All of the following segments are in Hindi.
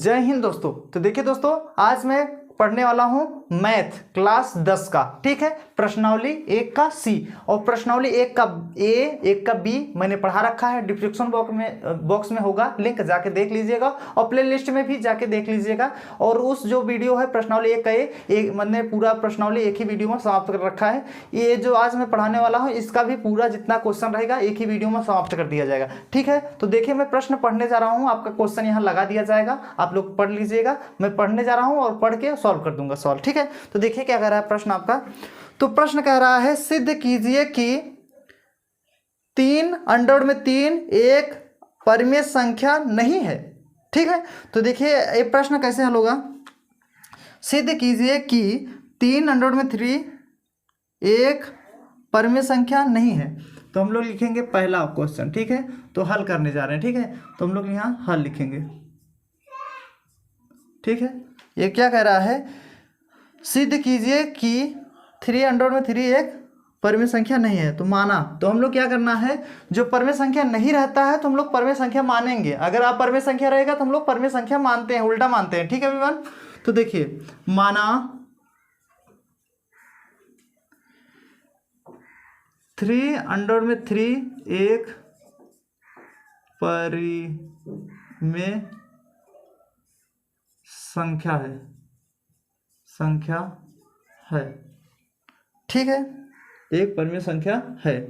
जय हिंद दोस्तों। तो देखिए दोस्तों, आज मैं पढ़ने वाला हूं मैथ क्लास 10 का, ठीक है। प्रश्नावली 1 का सी और प्रश्नावली 1 का ए, 1 का बी मैंने पढ़ा रखा है। डिस्क्रिप्शन बॉक्स में होगा लिंक, जाके देख लीजिएगा और प्ले लिस्ट में भी जाके देख लीजिएगा। और उस जो वीडियो है प्रश्नावली 1 का ए, मैंने पूरा प्रश्नावली एक ही वीडियो में समाप्त कर रखा है। ये जो आज मैं पढ़ाने वाला हूँ इसका भी पूरा जितना क्वेश्चन रहेगा एक ही वीडियो में समाप्त कर दिया जाएगा, ठीक है। तो देखिए, मैं प्रश्न पढ़ने जा रहा हूँ, आपका क्वेश्चन यहाँ लगा दिया जाएगा, आप लोग पढ़ लीजिएगा। मैं पढ़ने जा रहा हूँ और पढ़ के सॉल्व कर दूंगा सॉल्व, ठीक है। तो देखिए क्या कह रहा है प्रश्न आपका। तो प्रश्न कह रहा है सिद्ध कीजिए कि 3√3 एक परिमेय संख्या नहीं है, ठीक है। तो देखिए ये प्रश्न कैसे हल होगा। सिद्ध कीजिए कि 3√3 एक परिमेय संख्या नहीं है। तो हम लोग लिखेंगे पहला क्वेश्चन, ठीक है। तो हल करने जा रहे हैं, ठीक है। तो हम लोग यहाँ हल लिखेंगे, ठीक है। ये क्या कह रहा है, सिद्ध कीजिए कि 3√3 एक परिमेय संख्या नहीं है। तो माना, तो हम लोग क्या करना है, जो परिमेय संख्या नहीं रहता है तो हम लोग परिमेय संख्या मानेंगे। अगर आप परिमेय संख्या रहेगा तो हम लोग परिमेय संख्या मानते हैं, उल्टा मानते हैं, ठीक है एवरीवन। तो देखिए, माना 3√3 एक परिमेय संख्या है, ठीक है। एक परिमेय संख्या है।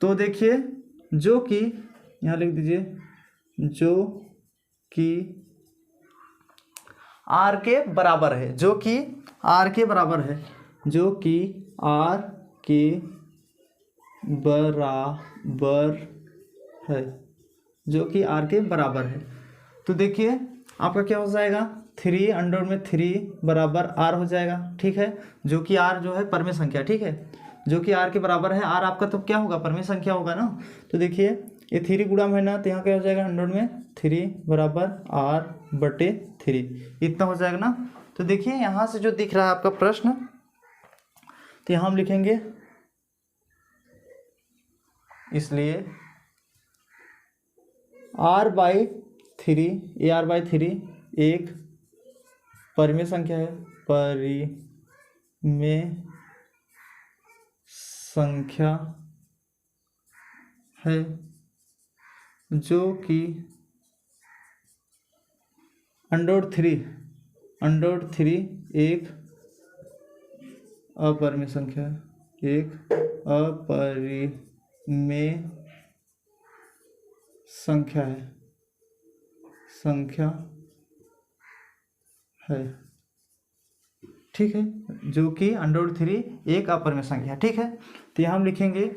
तो देखिए, जो कि यहां लिख दीजिए, जो कि r के बराबर है, जो कि r के बराबर है, जो कि r के बराबर है, जो कि r के बराबर है। तो देखिए आपका क्या हो जाएगा, 3√3 बराबर r हो जाएगा, ठीक है। जो कि r जो है परिमेय संख्या, ठीक है, जो कि r के बराबर है। r आपका तो क्या होगा, परिमेय संख्या होगा ना। तो देखिए ये 3 गुणा में है ना, तो यहाँ क्या हो जाएगा, 100/3 बराबर r/3, इतना हो जाएगा ना। तो देखिए यहाँ से जो दिख रहा है आपका प्रश्न, तो यहाँ हम लिखेंगे, इसलिए r/3, ये r/3 एक परिमेय संख्या है, परिमेय संख्या है, जो कि √3 एक अपरिमेय संख्या है, एक अपरिमेय संख्या है, ठीक है। जो कि √3 एक अपरिमेय संख्या, ठीक है। तो यहाँ हम लिखेंगे,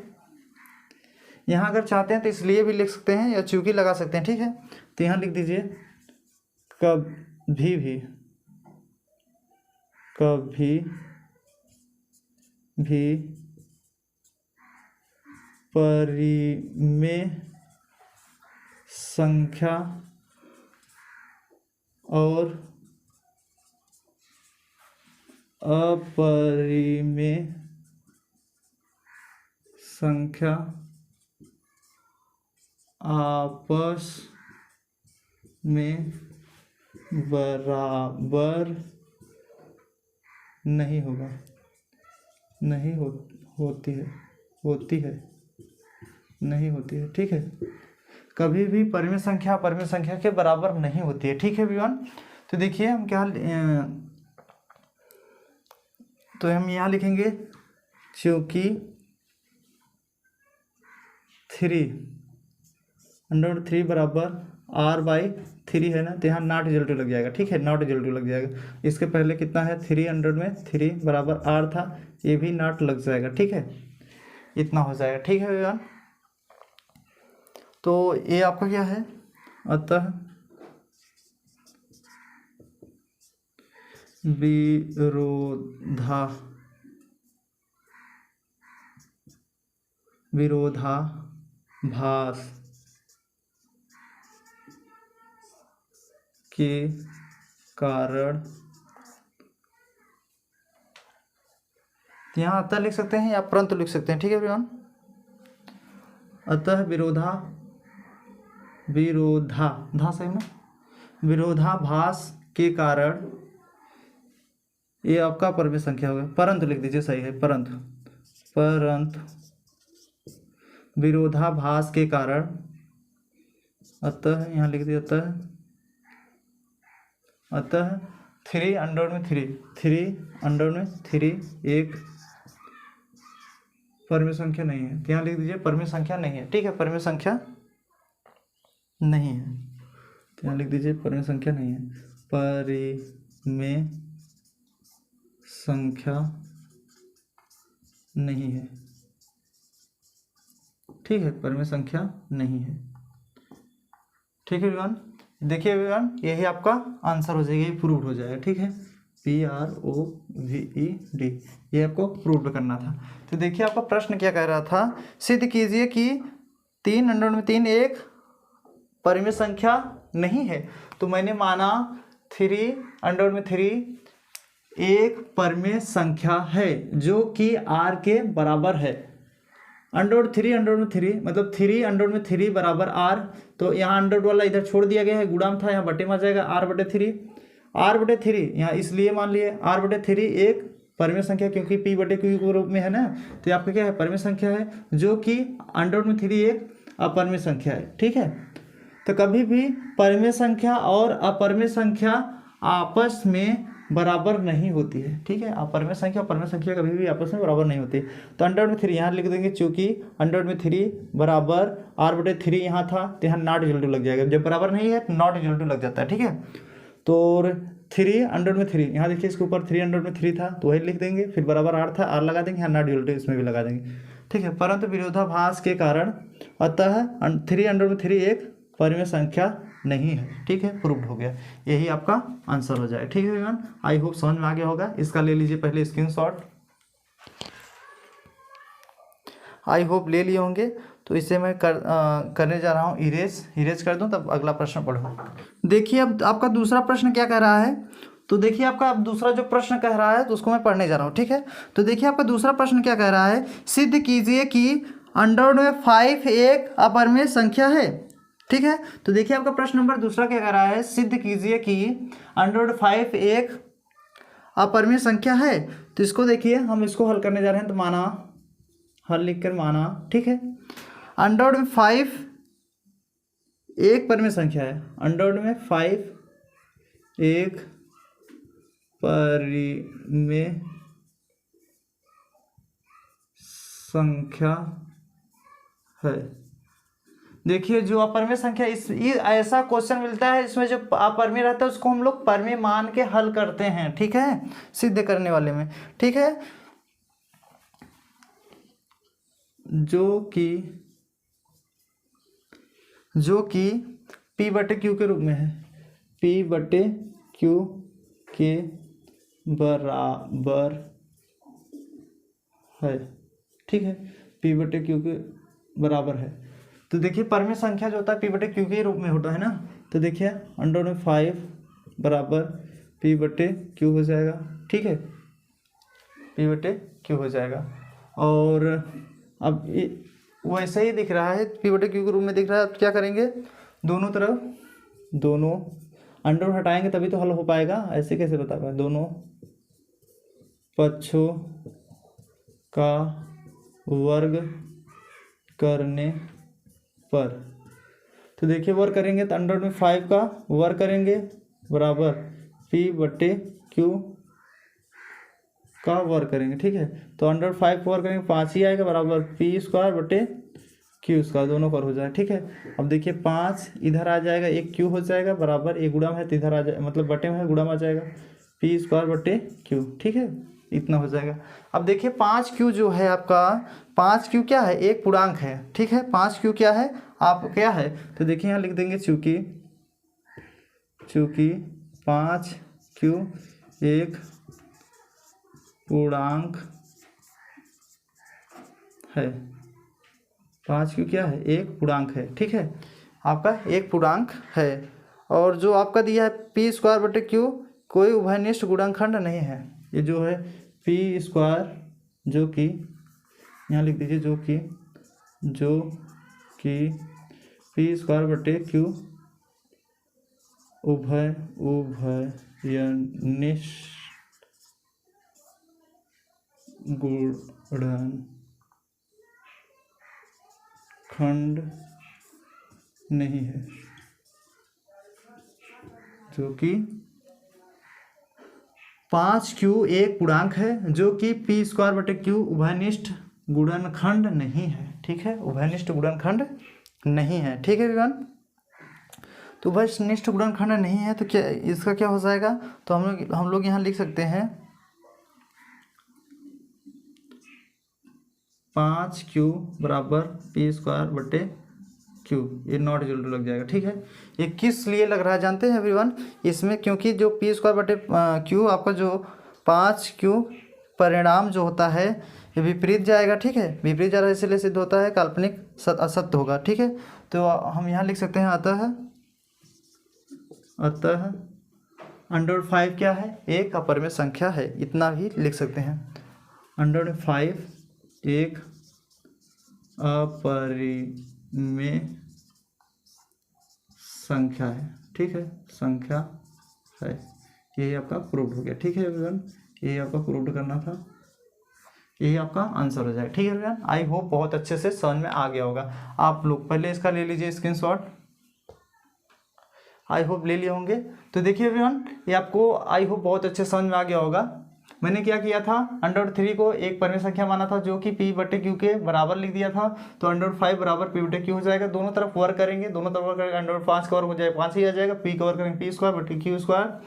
यहाँ अगर चाहते हैं तो इसलिए भी लिख सकते हैं या चूंकि लगा सकते हैं, ठीक है। तो यहाँ लिख दीजिए, कभी भी परिमेय संख्या और अपरिमेय संख्या आपस में बराबर नहीं होगा, होती है, ठीक है। कभी भी परिमेय संख्या के बराबर नहीं होती है, ठीक है एवरीवन। तो देखिए हम क्या, तो हम यहाँ लिखेंगे, क्योंकि 3√3 बराबर r/3 है ना, तो यहाँ नॉट इक्वल टू लग जाएगा, ठीक है, नॉट इक्वल टू लग जाएगा। इसके पहले कितना है, 3√3 बराबर r था, ये भी नॉट लग जाएगा, ठीक है, इतना हो जाएगा, ठीक है भैया। तो ये आपका क्या है, अतः विरोधाभास के कारण, यहाँ अतः लिख सकते हैं या परंतु लिख सकते हैं, ठीक है एवरीवन। अतः विरोधाभास धा सही ना, विरोधाभास के कारण, ये आपका परमेय संख्या हो गया, परंतु लिख दीजिए, सही है, परंतु विरोधाभास के कारण, अतः यहाँ लिख दिया, अतः 3/3 एक परमेय संख्या नहीं है। यहाँ लिख दीजिए परमेय संख्या नहीं है, ठीक है, परमेय संख्या नहीं है, तो यहाँ लिख दीजिए परमेय संख्या नहीं है, परमेय संख्या नहीं है, ठीक है, परमेय संख्या नहीं है, ठीक है एवरीवन। देखिए एवरीवन, यही आपका आंसर हो जाएगा, ये प्रूव हो जाएगा, ठीक है, PROVED, ये आपको प्रूव करना था। तो देखिए आपका प्रश्न क्या कह रहा था, सिद्ध कीजिए कि 3/3 एक परमेय संख्या नहीं है। तो मैंने माना 3/3 एक परमेय संख्या है जो कि r के बराबर है। √3 मतलब 3/3 बराबर r, तो यहाँ अंडर वाला इधर छोड़ दिया गया है, गुणाम था, यहाँ बटे में आ जाएगा r/3 यहाँ इसलिए मान लिए r/3 एक परमेय संख्या, क्योंकि p/q के रूप में है ना, तो आपका क्या है, परमेय संख्या है, जो कि √3 एक अपरमेय संख्या है, ठीक है। तो कभी भी परमेय संख्या और अपरमेय संख्या आपस में बराबर नहीं होती है, ठीक है, अपरमेय संख्या और परमेय संख्या कभी भी आपस में बराबर नहीं होती। तो √3 यहाँ लिख देंगे, चूंकि √3 बराबर r/3 यहाँ था, तो यहाँ नॉट इक्वल टू लग जाएगा, जब बराबर नहीं है तो नॉट इक्वल टू लग जाता है, ठीक है। तो 3/3 यहाँ देखिए, इसके ऊपर 3/3 था, तो वही लिख देंगे, फिर बराबर r था, r लगा देंगे, यहाँ नॉट इक्वल टू इसमें भी लगा देंगे, ठीक है। परंतु विरोधाभास के कारण, अतः 3/3 एक परमेय संख्या नहीं है, ठीक है, प्रूव्ड हो गया, यही आपका आंसर हो जाए, ठीक है एवरीवन। आई होप समझ में आ गया होगा। इसका ले लीजिए पहले स्क्रीनशॉट, आई होप ले लिए होंगे। तो इसे मैं करने जा रहा हूँ इरेज कर दूँ, तब अगला प्रश्न पढ़ो। देखिए अब आपका दूसरा प्रश्न क्या कह रहा है, तो देखिए आपका अब दूसरा जो प्रश्न कह रहा है, तो उसको मैं पढ़ने जा रहा हूँ, ठीक है। तो देखिए आपका दूसरा प्रश्न क्या कह रहा है, सिद्ध कीजिए कि √5 एक अपरमेय संख्या है, ठीक है। तो देखिए आपका प्रश्न नंबर दूसरा क्या कह रहा है, सिद्ध कीजिए कि √5 एक अपरमेय संख्या है। तो इसको देखिए, हम इसको हल करने जा रहे हैं, तो माना, हल लिखकर माना, ठीक है, √5 एक परमेय संख्या है, √5 एक परमेय संख्या है। देखिए जो अपरमेय संख्या, ऐसा क्वेश्चन मिलता है इसमें जो अपरमेय रहता है उसको हम लोग परमेय मान के हल करते हैं, ठीक है, सिद्ध करने वाले में, ठीक है, जो कि p/q के रूप में है, p/q के बराबर है, ठीक है, p/q के बराबर है। तो देखिए परमेय संख्या जो होता है p/q के रूप में होता है ना, तो देखिए √5 बराबर p/q हो जाएगा, ठीक है, p/q हो जाएगा। और अब वैसे ही दिख रहा है, p/q के रूप में दिख रहा है, तो क्या करेंगे, दोनों तरफ, दोनों अंडर हटाएंगे तभी तो हल हो पाएगा, ऐसे कैसे बता पाए, दोनों पक्षों का वर्ग करने पर, तो देखिए वर्ग करेंगे तो √5 का वर्ग करेंगे बराबर p/q का वर्ग करेंगे, ठीक है। तो √5 का वर्ग करेंगे 5 ही आएगा, बराबर p²/q², दोनों पर हो जाए, ठीक है। अब देखिए 5 इधर आ जाएगा, एक q हो जाएगा, बराबर एक गुणा है तो इधर आ जाए, मतलब बटे में है, गुणा आ जाएगा, p²/q, ठीक है, इतना हो जाएगा। अब देखिए 5q जो है आपका, 5q क्या है, एक पूर्णांक है, ठीक है, 5q क्या है, आप क्या है, तो देखिए यहाँ लिख देंगे, चूंकि 5q एक पूर्णांक है, 5q क्या है, एक पूर्णांक है, ठीक है, आपका एक पूर्णांक है। और जो आपका दिया है p²/q कोई उभयनिष्ठ गुणनखंड नहीं है, ये जो है p², जो कि यहाँ लिख दीजिए, जो कि पी स्क्वायर बटे क्यू उभयनिष्ठ गुणनखंड नहीं है, जो कि 5q एक पूर्णांक है जो कि पी स्क्वायर बटे क्यू उभयनिष्ठ गुणनखंड नहीं है। ठीक है, उभयनिष्ठ गुणनखंड नहीं है। ठीक है विवान, तो उभयनिष्ठ गुणनखंड नहीं है तो क्या इसका क्या हो जाएगा, तो हम लोग यहाँ लिख सकते हैं 5q बराबर पी स्क्वायर बटे क्यू, ये नॉट इक्वल टू लग जाएगा। ठीक है, ये किस लिए लग रहा है जानते हैं एवरीवन, इसमें क्योंकि जो पी स्क्वायर बटे क्यू आपका जो 5q परिणाम जो होता है ये विपरीत जाएगा। ठीक है, विपरीत जा रहा है इसलिए सिद्ध होता है काल्पनिक असत्य होगा। ठीक है, तो हम यहाँ लिख सकते हैं अतः √5 क्या है, एक अपरिमेय संख्या है, इतना ही लिख सकते हैं। √5 एक अपरिमेय संख्या है। ठीक है, संख्या है, यही आपका प्रूव हो गया। ठीक है एवरीवन, यही आपका प्रूव करना था, यही आपका आंसर हो जाएगा। ठीक है एवरीवन, आई होप बहुत अच्छे से समझ में आ गया होगा। आप लोग पहले इसका ले लीजिए स्क्रीनशॉट, आई होप ले लिए होंगे। तो देखिए एवरीवन, ये आपको आई होप बहुत अच्छे समझ में आ गया होगा। मैंने क्या किया था, √3 को एक परिमेय संख्या माना था जो कि p बटे q के बराबर लिख दिया था, तो √5 बराबर p बटे q हो जाएगा। दोनों तरफ वर्क करेंगे, दोनों तरफ वर्क करेंगे, √5 का वर्क हो जाएगा 5 ही आ जाएगा, p का वर्क करेंगे p स्क्वायर बटे q स्क्वायर।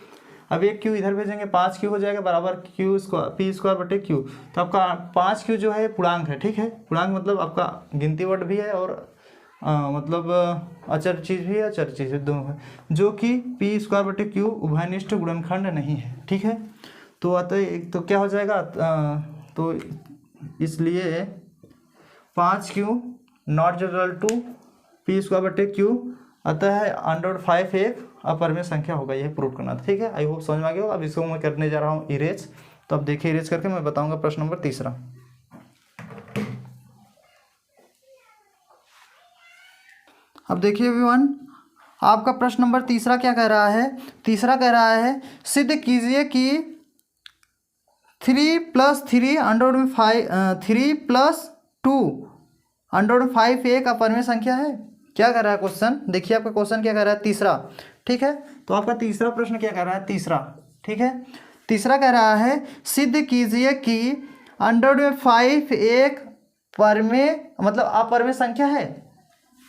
अब एक q इधर भेजेंगे, 5q हो जाएगा बराबर q स्क्वायर p स्क्वायर बटे q। तो आपका 5q जो है पूर्णांक है। ठीक है, पूर्णांक मतलब आपका गिनती वर्ड भी है और मतलब अचर चीज़ भी है, अचर चीज़ है, दोनों है, जो कि p स्क्वायर बटे q उभयनिष्ठ गुणनखंड नहीं है। ठीक है, तो अतः एक तो क्या हो जाएगा, तो इसलिए 5q not equal to P square बटे क्यू, अतः √5 एक अपरिमेय संख्या होगा, यही प्रूव करना था। ठीक है, आई होप समझ में आ गया हो। अब इसको मैं करने जा रहा हूँ इरेज, तो अब देखिए इरेज करके मैं बताऊंगा प्रश्न नंबर 3। अब देखिए एवरीवन, आपका प्रश्न नंबर 3 क्या कह रहा है, तीसरा कह रहा है सिद्ध कीजिए कि 3 + 3 + 2 √5 एक अपरिमेय संख्या है। क्या कर रहा है क्वेश्चन, देखिए आपका क्वेश्चन क्या कर रहा है, तीसरा। ठीक है, तो आपका तीसरा प्रश्न क्या कर रहा है, तीसरा। ठीक है, तीसरा कह रहा है सिद्ध कीजिए कि √5 एक परिमेय मतलब अपरिमेय संख्या है।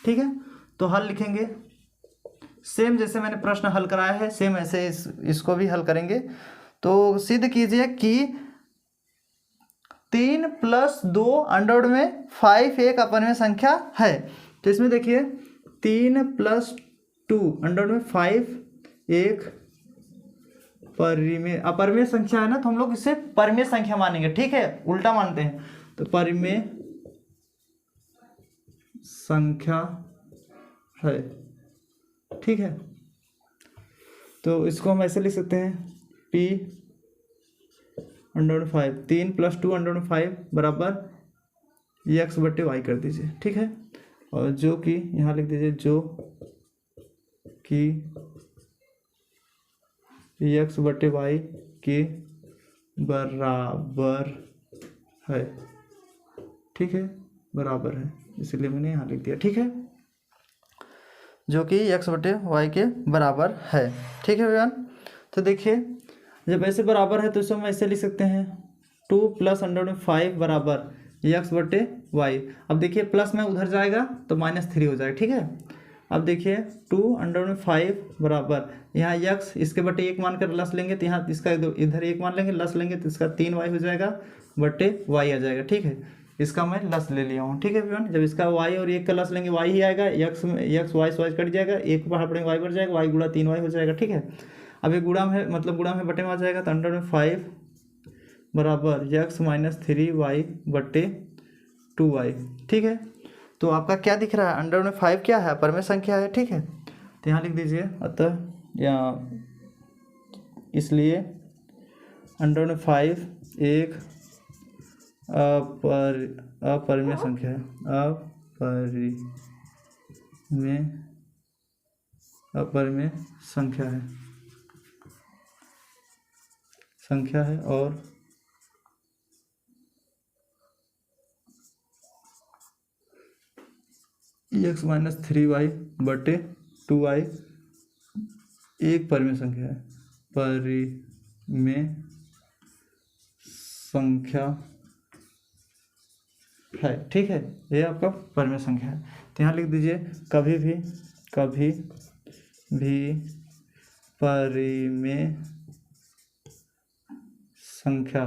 ठीक है, तो हल लिखेंगे सेम जैसे मैंने प्रश्न हल कराया है, सेम ऐसे इसको भी हल करेंगे। तो सिद्ध कीजिए कि 3 + 2 √5 एक अपरिमेय संख्या है। तो इसमें देखिए 3 + 2 √5 एक अपरिमेय संख्या है ना, तो हम लोग इसे परिमेय संख्या मानेंगे। ठीक है, उल्टा मानते हैं, तो परिमेय संख्या है। ठीक है, तो इसको हम ऐसे लिख सकते हैं p √5 3 + 2 √5 बराबर x बटे y कर दीजिए। ठीक है, और जो कि यहाँ लिख दीजिए जो कि x बटे y के बराबर है। ठीक है, बराबर है, इसलिए मैंने यहाँ लिख दिया। ठीक है, जो कि x बटे y के बराबर है। ठीक है भैया, तो देखिए जब ऐसे बराबर है तो इसे हम ऐसे लिख सकते हैं 2 + √5 बराबर x बटे y। अब देखिए प्लस में उधर जाएगा तो -3 हो जाएगा। ठीक है, अब देखिए 2 √5 बराबर यहाँ x इसके बटे 1 मान कर लस लेंगे, तो यहाँ इसका इधर 1 मान लेंगे, लस लेंगे तो इसका 3y हो जाएगा बटे y आ जाएगा। ठीक है, इसका मैं लस ले लिया हूँ। ठीक है भैया, जब इसका y और 1 का लस लेंगे y ही आएगा, x y कट जाएगा, 1 बाहर पड़ेगा y बढ़ जाएगा, y गुणा 3y हो जाएगा। ठीक है, अब ये गुणा में मतलब गुणा में बटे में आ जाएगा, तो √5 बराबर x - 3y बटे 2y। ठीक है, तो आपका क्या दिख रहा है, √5 क्या है, अपरिमेय संख्या है। ठीक है, तो यहाँ लिख दीजिए अतः या इसलिए √5 एक अपरिमेय संख्या है, अपरिमेय में अपरिमेय संख्या है और x माइनस 3y बटे 2y एक परिमेय संख्या है। परिमेय संख्या है, ठीक है, ये आपका परिमेय संख्या है। तो यहाँ लिख दीजिए कभी भी परिमेय संख्या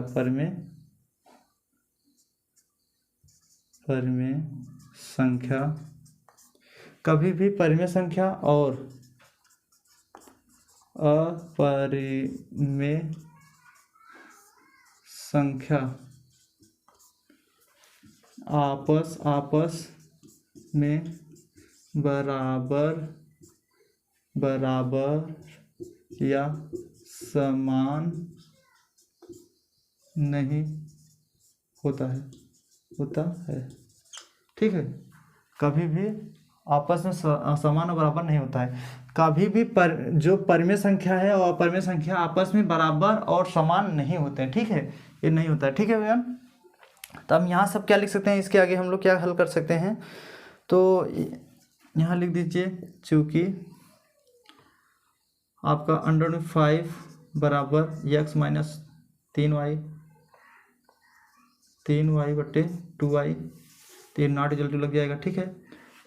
कभी भी परिमेय संख्या और अपरिमेय संख्या आपस में बराबर या समान नहीं होता है, ठीक है। कभी भी आपस में समान और बराबर नहीं होता है। कभी भी जो परिमेय संख्या है और अपरिमेय संख्या आपस में बराबर और समान नहीं होते हैं, ठीक है, ये नहीं होता है, ठीक है भैया। तो हम यहाँ सब क्या लिख सकते हैं, इसके आगे हम लोग क्या हल कर सकते हैं, तो यहाँ लिख दीजिए चूँकि आपका अंडर 5 बराबर x माइनस 3y बटे 2y, 3 नॉट इक्वल टू लग जाएगा, ठीक है,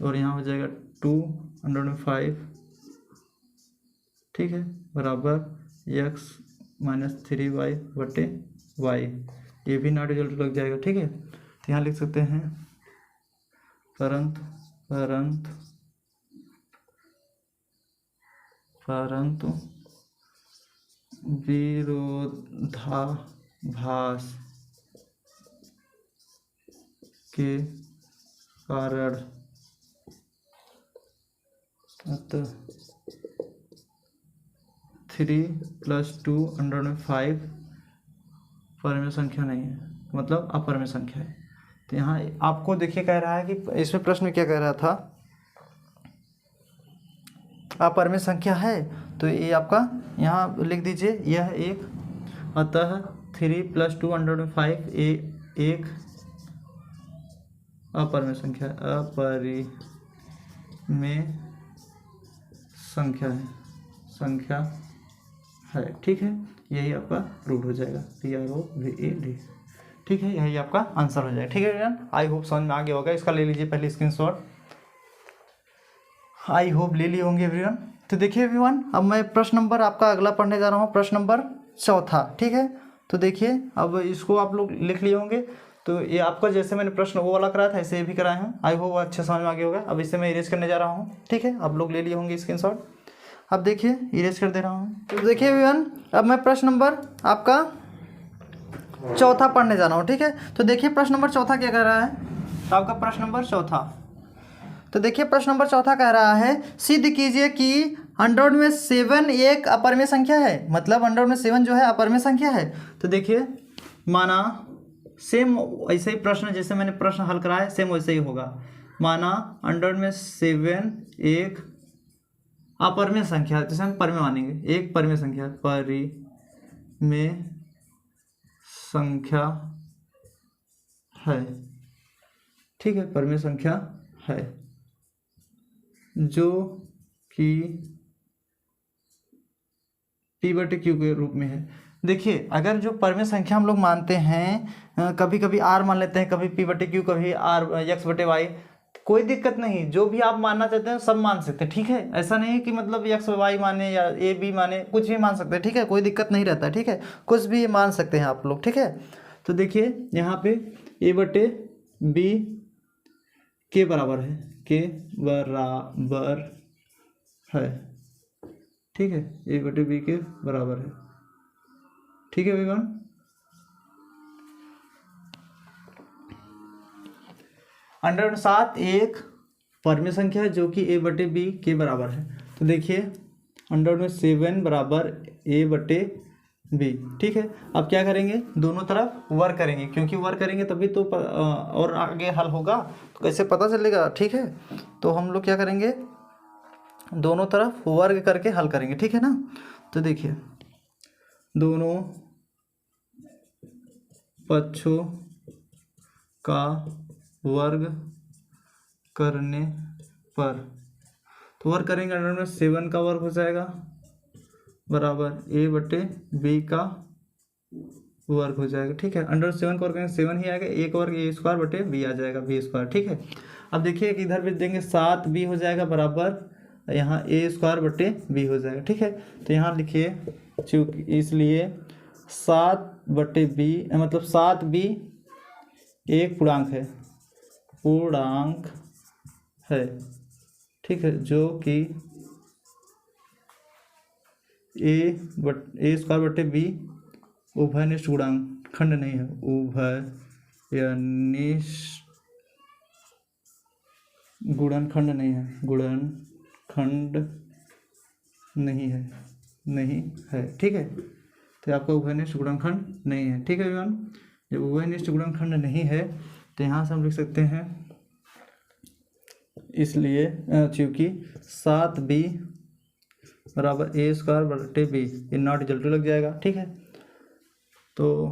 और यहाँ हो जाएगा 2 अंडर 5, ठीक है, बराबर x माइनस 3y बटे y, ये भी नॉट इक्वल टू लग जाएगा, ठीक है। तो यहाँ लिख सकते हैं परंतु विरोधाभास के कारण अतः 3 + 2 अंडर 5 परिमेय संख्या नहीं है, मतलब अपरिमेय संख्या है। तो यहाँ आपको देखिए कह रहा है कि इसमें प्रश्न में क्या कह रहा था, अपरिमेय संख्या है, तो ये आपका यहाँ लिख दीजिए यह एक, अतः 3 + 2 अंडर 5 एक अपरिमेय संख्या है, ठीक है, यही आपका रूट हो जाएगा, PROVAD, ठीक है, यही आपका आंसर हो जाएगा, ठीक है भैया। आई होप समझ में आ गया होगा, इसका ले लीजिए पहले स्क्रीनशॉट, आई होप ले लिए होंगे एवरीवन। तो देखिए एवरीवन, अब मैं प्रश्न नंबर आपका अगला पढ़ने जा रहा हूँ, प्रश्न नंबर 4, ठीक है। तो देखिए अब इसको आप लोग लिख लिए होंगे, तो ये आपका जैसे मैंने प्रश्न वो वाला कराया था ऐसे ये भी कराए हैं, आई होप अच्छे समझ में आ गया होगा। अब इसे मैं इरेज करने जा रहा हूँ, ठीक है, आप लोग ले लिए होंगे स्क्रीनशॉट। अब देखिए इरेज कर दे रहा हूँ। तो देखिए एवरीवन, अब मैं प्रश्न नंबर आपका 4 पढ़ने जा रहा हूँ, ठीक है। तो देखिए प्रश्न नंबर 4 क्या कह रहा है, तो आपका प्रश्न नंबर 4, तो देखिए प्रश्न नंबर 4 कह रहा है सिद्ध कीजिए कि 100 में 7 एक अपरिमेय संख्या है, मतलब 100 में 7 जो है अपरिमेय संख्या है। तो देखिए माना सेम ऐसे ही प्रश्न जैसे मैंने प्रश्न हल कराया सेम वैसे ही होगा। माना 100 में 7 एक अपरिमेय संख्या, जैसे हम परिमेय मानेंगे, एक परिमेय संख्या है, ठीक है, परिमेय संख्या है जो कि P/Q के रूप में है। देखिए अगर जो परिमेय संख्या हम लोग मानते हैं, कभी कभी R मान लेते हैं, कभी P/Q, कभी X/Y, कोई दिक्कत नहीं, जो भी आप मानना चाहते हैं सब मान सकते हैं, ठीक है। ऐसा नहीं है कि मतलब X/Y माने या A B माने, कुछ भी मान सकते हैं, ठीक है, कोई दिक्कत नहीं रहता है, ठीक है, कुछ भी मान सकते हैं आप लोग, ठीक है। तो देखिए यहाँ पे A/B के बराबर है, ठीक है, A/B के बराबर है, ठीक है विमान। 107 एक परिमेय संख्या है जो कि A/B के बराबर है। तो देखिए 107 बराबर A/B बी। ठीक है, अब क्या करेंगे, दोनों तरफ वर्क करेंगे, क्योंकि वर्क करेंगे तभी तो और आगे हल होगा, तो कैसे पता चलेगा। ठीक है, तो हम लोग क्या करेंगे, दोनों तरफ वर्ग करके हल करेंगे। ठीक है ना, तो देखिए दोनों पक्षों का वर्ग करने पर, तो वर्ग करेंगे, अंडर में 7 का वर्ग हो जाएगा बराबर a बटे b का वर्ग हो जाएगा। ठीक है, अंडर 7 का वर्ग करेंगे 7 ही आएगा, एक वर्ग a स्क्वायर बटे b आ जाएगा, b स्क्वायर। ठीक है, अब देखिए कि इधर भी देंगे 7b हो जाएगा बराबर यहाँ a स्क्वायर बटे b हो जाएगा। ठीक है, तो यहाँ लिखिए, चूँकि इसलिए 7 बटे b मतलब 7b एक पूर्णांक है। ठीक है, जो कि ए स्क्वायर बटे बी उभयनिष्ठ गुणांक खंड नहीं है, उभयनिष्ठ गुणनखंड नहीं है। ठीक है, तो आपका उभयनिष्ठ गुणनखंड नहीं है। ठीक है विमान, जब उभयनिष्ठ गुणनखंड नहीं है तो यहाँ से हम लिख सकते हैं, इसलिए चूँकि 7b बराबर a स्क्वायर बटे b, ये नॉट इक्वल टू लग जाएगा। ठीक है, तो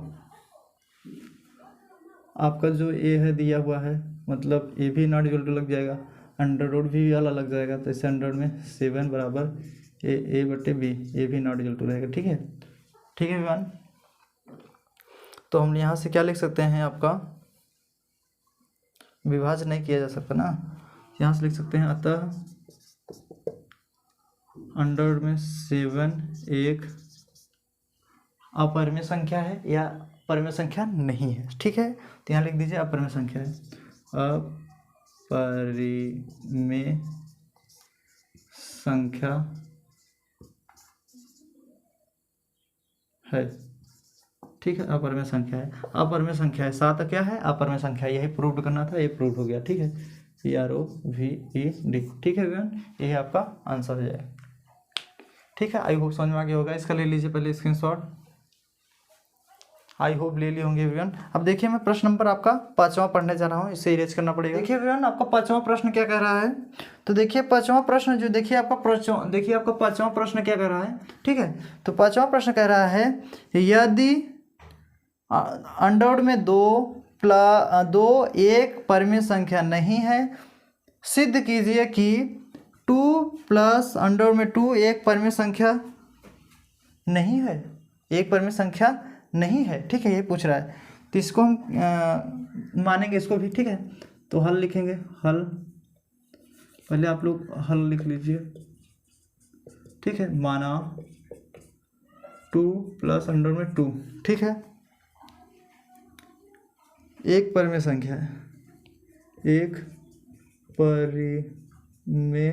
आपका जो a है दिया हुआ है, मतलब a भी नॉट इक्वल टू लग जाएगा, अंडर रूट भी वाला लग जाएगा, तो इसे अंडर में 7 बराबर a बटे b, ये भी नॉट इक्वल टू रहेगा। ठीक है, ठीक है विमान, तो हम यहाँ से क्या लिख सकते हैं, आपका विभाजन नहीं किया जा सकता ना, यहाँ से लिख सकते हैं, अतः अंडर में 7 एक अपरिमेय संख्या है या परिमेय संख्या नहीं है। ठीक है, तो यहाँ लिख दीजिए अपरिमेय संख्या है, अपरिमेय संख्या है। ठीक है, अपरिमेय संख्या है, अपरिमेय संख्या है, 7 क्या है, अपरिमेय संख्या, यही प्रूव करना था, ये प्रूव हो गया। ठीक है, PROVED। ठीक है विमान, यही आपका आंसर हो जाएगा। ठीक है, आई होप समझ में आ गया होगा, इसका ले लीजिए पहले स्क्रीनशॉट, आई होप ले लिए होंगे विमान। अब देखिए मैं प्रश्न नंबर आपका 5वां पढ़ने जा रहा हूँ, इसे इरेज करना पड़ेगा। देखिए विमान, आपका 5वां प्रश्न क्या कह रहा है, तो देखिए 5वां प्रश्न जो देखिए आपका 5वां प्रश्न क्या कह रहा है। ठीक है, तो 5वां प्रश्न कह रहा है, यदि अंडर में 2 एक परिमेय संख्या नहीं है, सिद्ध कीजिए कि 2 प्लस अंडर में 2 एक परिमेय संख्या नहीं है, एक परिमेय संख्या नहीं है। ठीक है, ये पूछ रहा है, तो इसको हम मानेंगे इसको भी। ठीक है, तो हल लिखेंगे, हल पहले आप लोग हल लिख लीजिए। ठीक है, माना 2 प्लस अंडर में 2, ठीक है, एक परिमेय संख्या है, एक परिमेय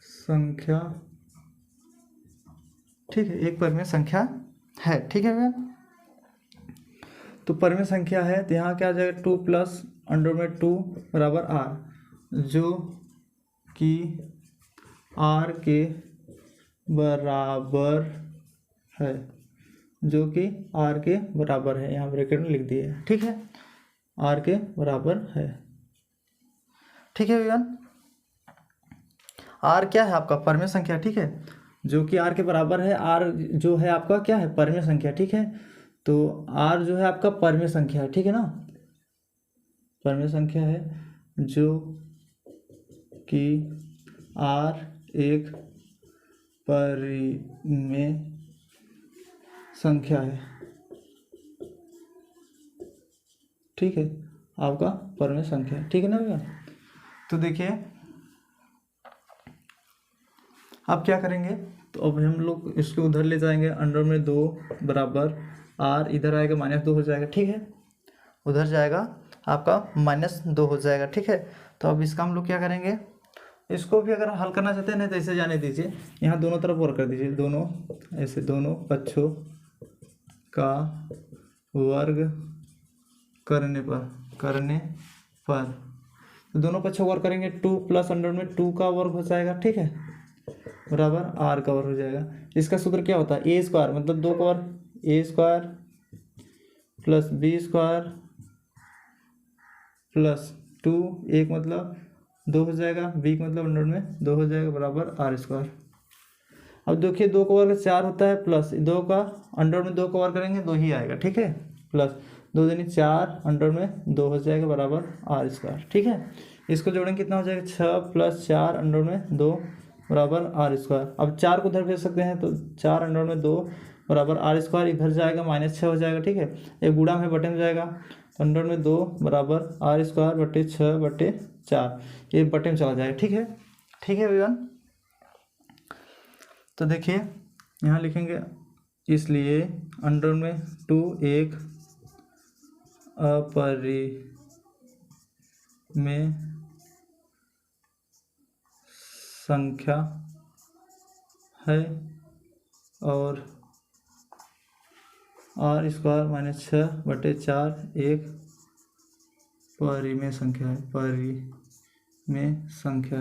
संख्या। ठीक है, एक परिमेय संख्या है। ठीक है भैया, तो परिमेय संख्या है, तो यहाँ क्या आ जाएगा, 2 प्लस अंडर में 2 बराबर r, जो कि r के बराबर है, जो कि r के बराबर है, यहाँ ब्रैकेट में लिख दिए। ठीक है, r के बराबर है। ठीक है भैया, r क्या है आपका, परिमेय संख्या। ठीक है, जो कि r के बराबर है, r जो है आपका क्या है, परिमेय संख्या। ठीक है, तो r जो है आपका परिमेय संख्या है। ठीक है ना, परिमेय संख्या है, जो कि r एक परिमेय संख्या है। ठीक है, आपका परिमेय संख्या है। ठीक है ना भैया, तो देखिए अब क्या करेंगे, तो अब हम लोग इसको उधर ले जाएंगे, अंडर में 2 बराबर r, इधर आएगा -2 हो जाएगा। ठीक है, उधर जाएगा आपका -2 हो जाएगा। ठीक है, तो अब इसका हम लोग क्या करेंगे, इसको भी अगर हल करना चाहते हैं नहीं तो ऐसे जाने दीजिए, यहाँ दोनों तरफ वर्क कर दीजिए, दोनों ऐसे, दोनों पक्षों का वर्ग करने पर तो दोनों पक्षों वर्ग करेंगे, 2 प्लस अंडर में 2 का वर्ग हो जाएगा। ठीक है, बराबर आर कवर हो जाएगा। इसका सूत्र क्या होता है, ए स्क्वायर मतलब 2 कवर, A square plus B square plus 2, एक मतलब 2 हो जाएगा, बी का मतलब अंडर में 2 हो जाएगा बराबर आर स्क्वायर। अब देखिए 2 कवर का 4 होता है, प्लस 2 का अंडर में 2 कवर करेंगे 2 ही आएगा, ठीक है, प्लस 2 दूनी 4 अंडर में 2 हो जाएगा बराबर आर स्क्वायर, ठीक है। इसको जोड़ेंगे कितना हो जाएगा, 6 प्लस 4 अंडर में 2 बराबर आर स्क्वायर। अब 4 को उधर भेज सकते हैं तो 4 अंडर में 2 बराबर आर स्क्वायर, इधर जाएगा -6 हो जाएगा, ठीक है, एक गुणा में बटे में जाएगा, अंडर में 2 बराबर आर स्क्वायर बटे 6 बटे 4, ये बटे में चला जाएगा, ठीक है, ठीक है एवरीवन। तो देखिए यहाँ लिखेंगे, इसलिए अंडर में 2 एक अपरिमेय संख्या है और आर स्क्वायर -6 बटे 4 एक परिमेय संख्या है, परिमेय संख्या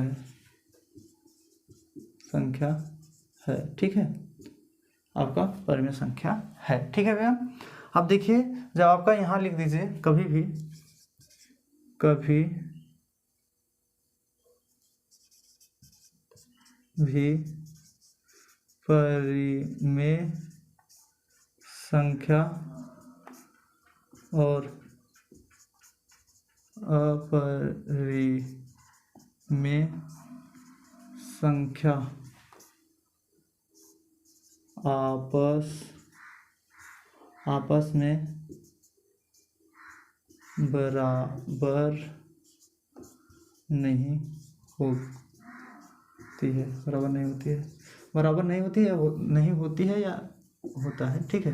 है, ठीक है, आपका परिमेय संख्या है, ठीक है भैया। अब देखिए जब आपका यहाँ लिख दीजिए कभी भी परिमेय संख्या और अपरिमेय संख्या आपस में बराबर नहीं होती है, बराबर नहीं होती है, बराबर नहीं होती है, नहीं होती है या होता है, ठीक है,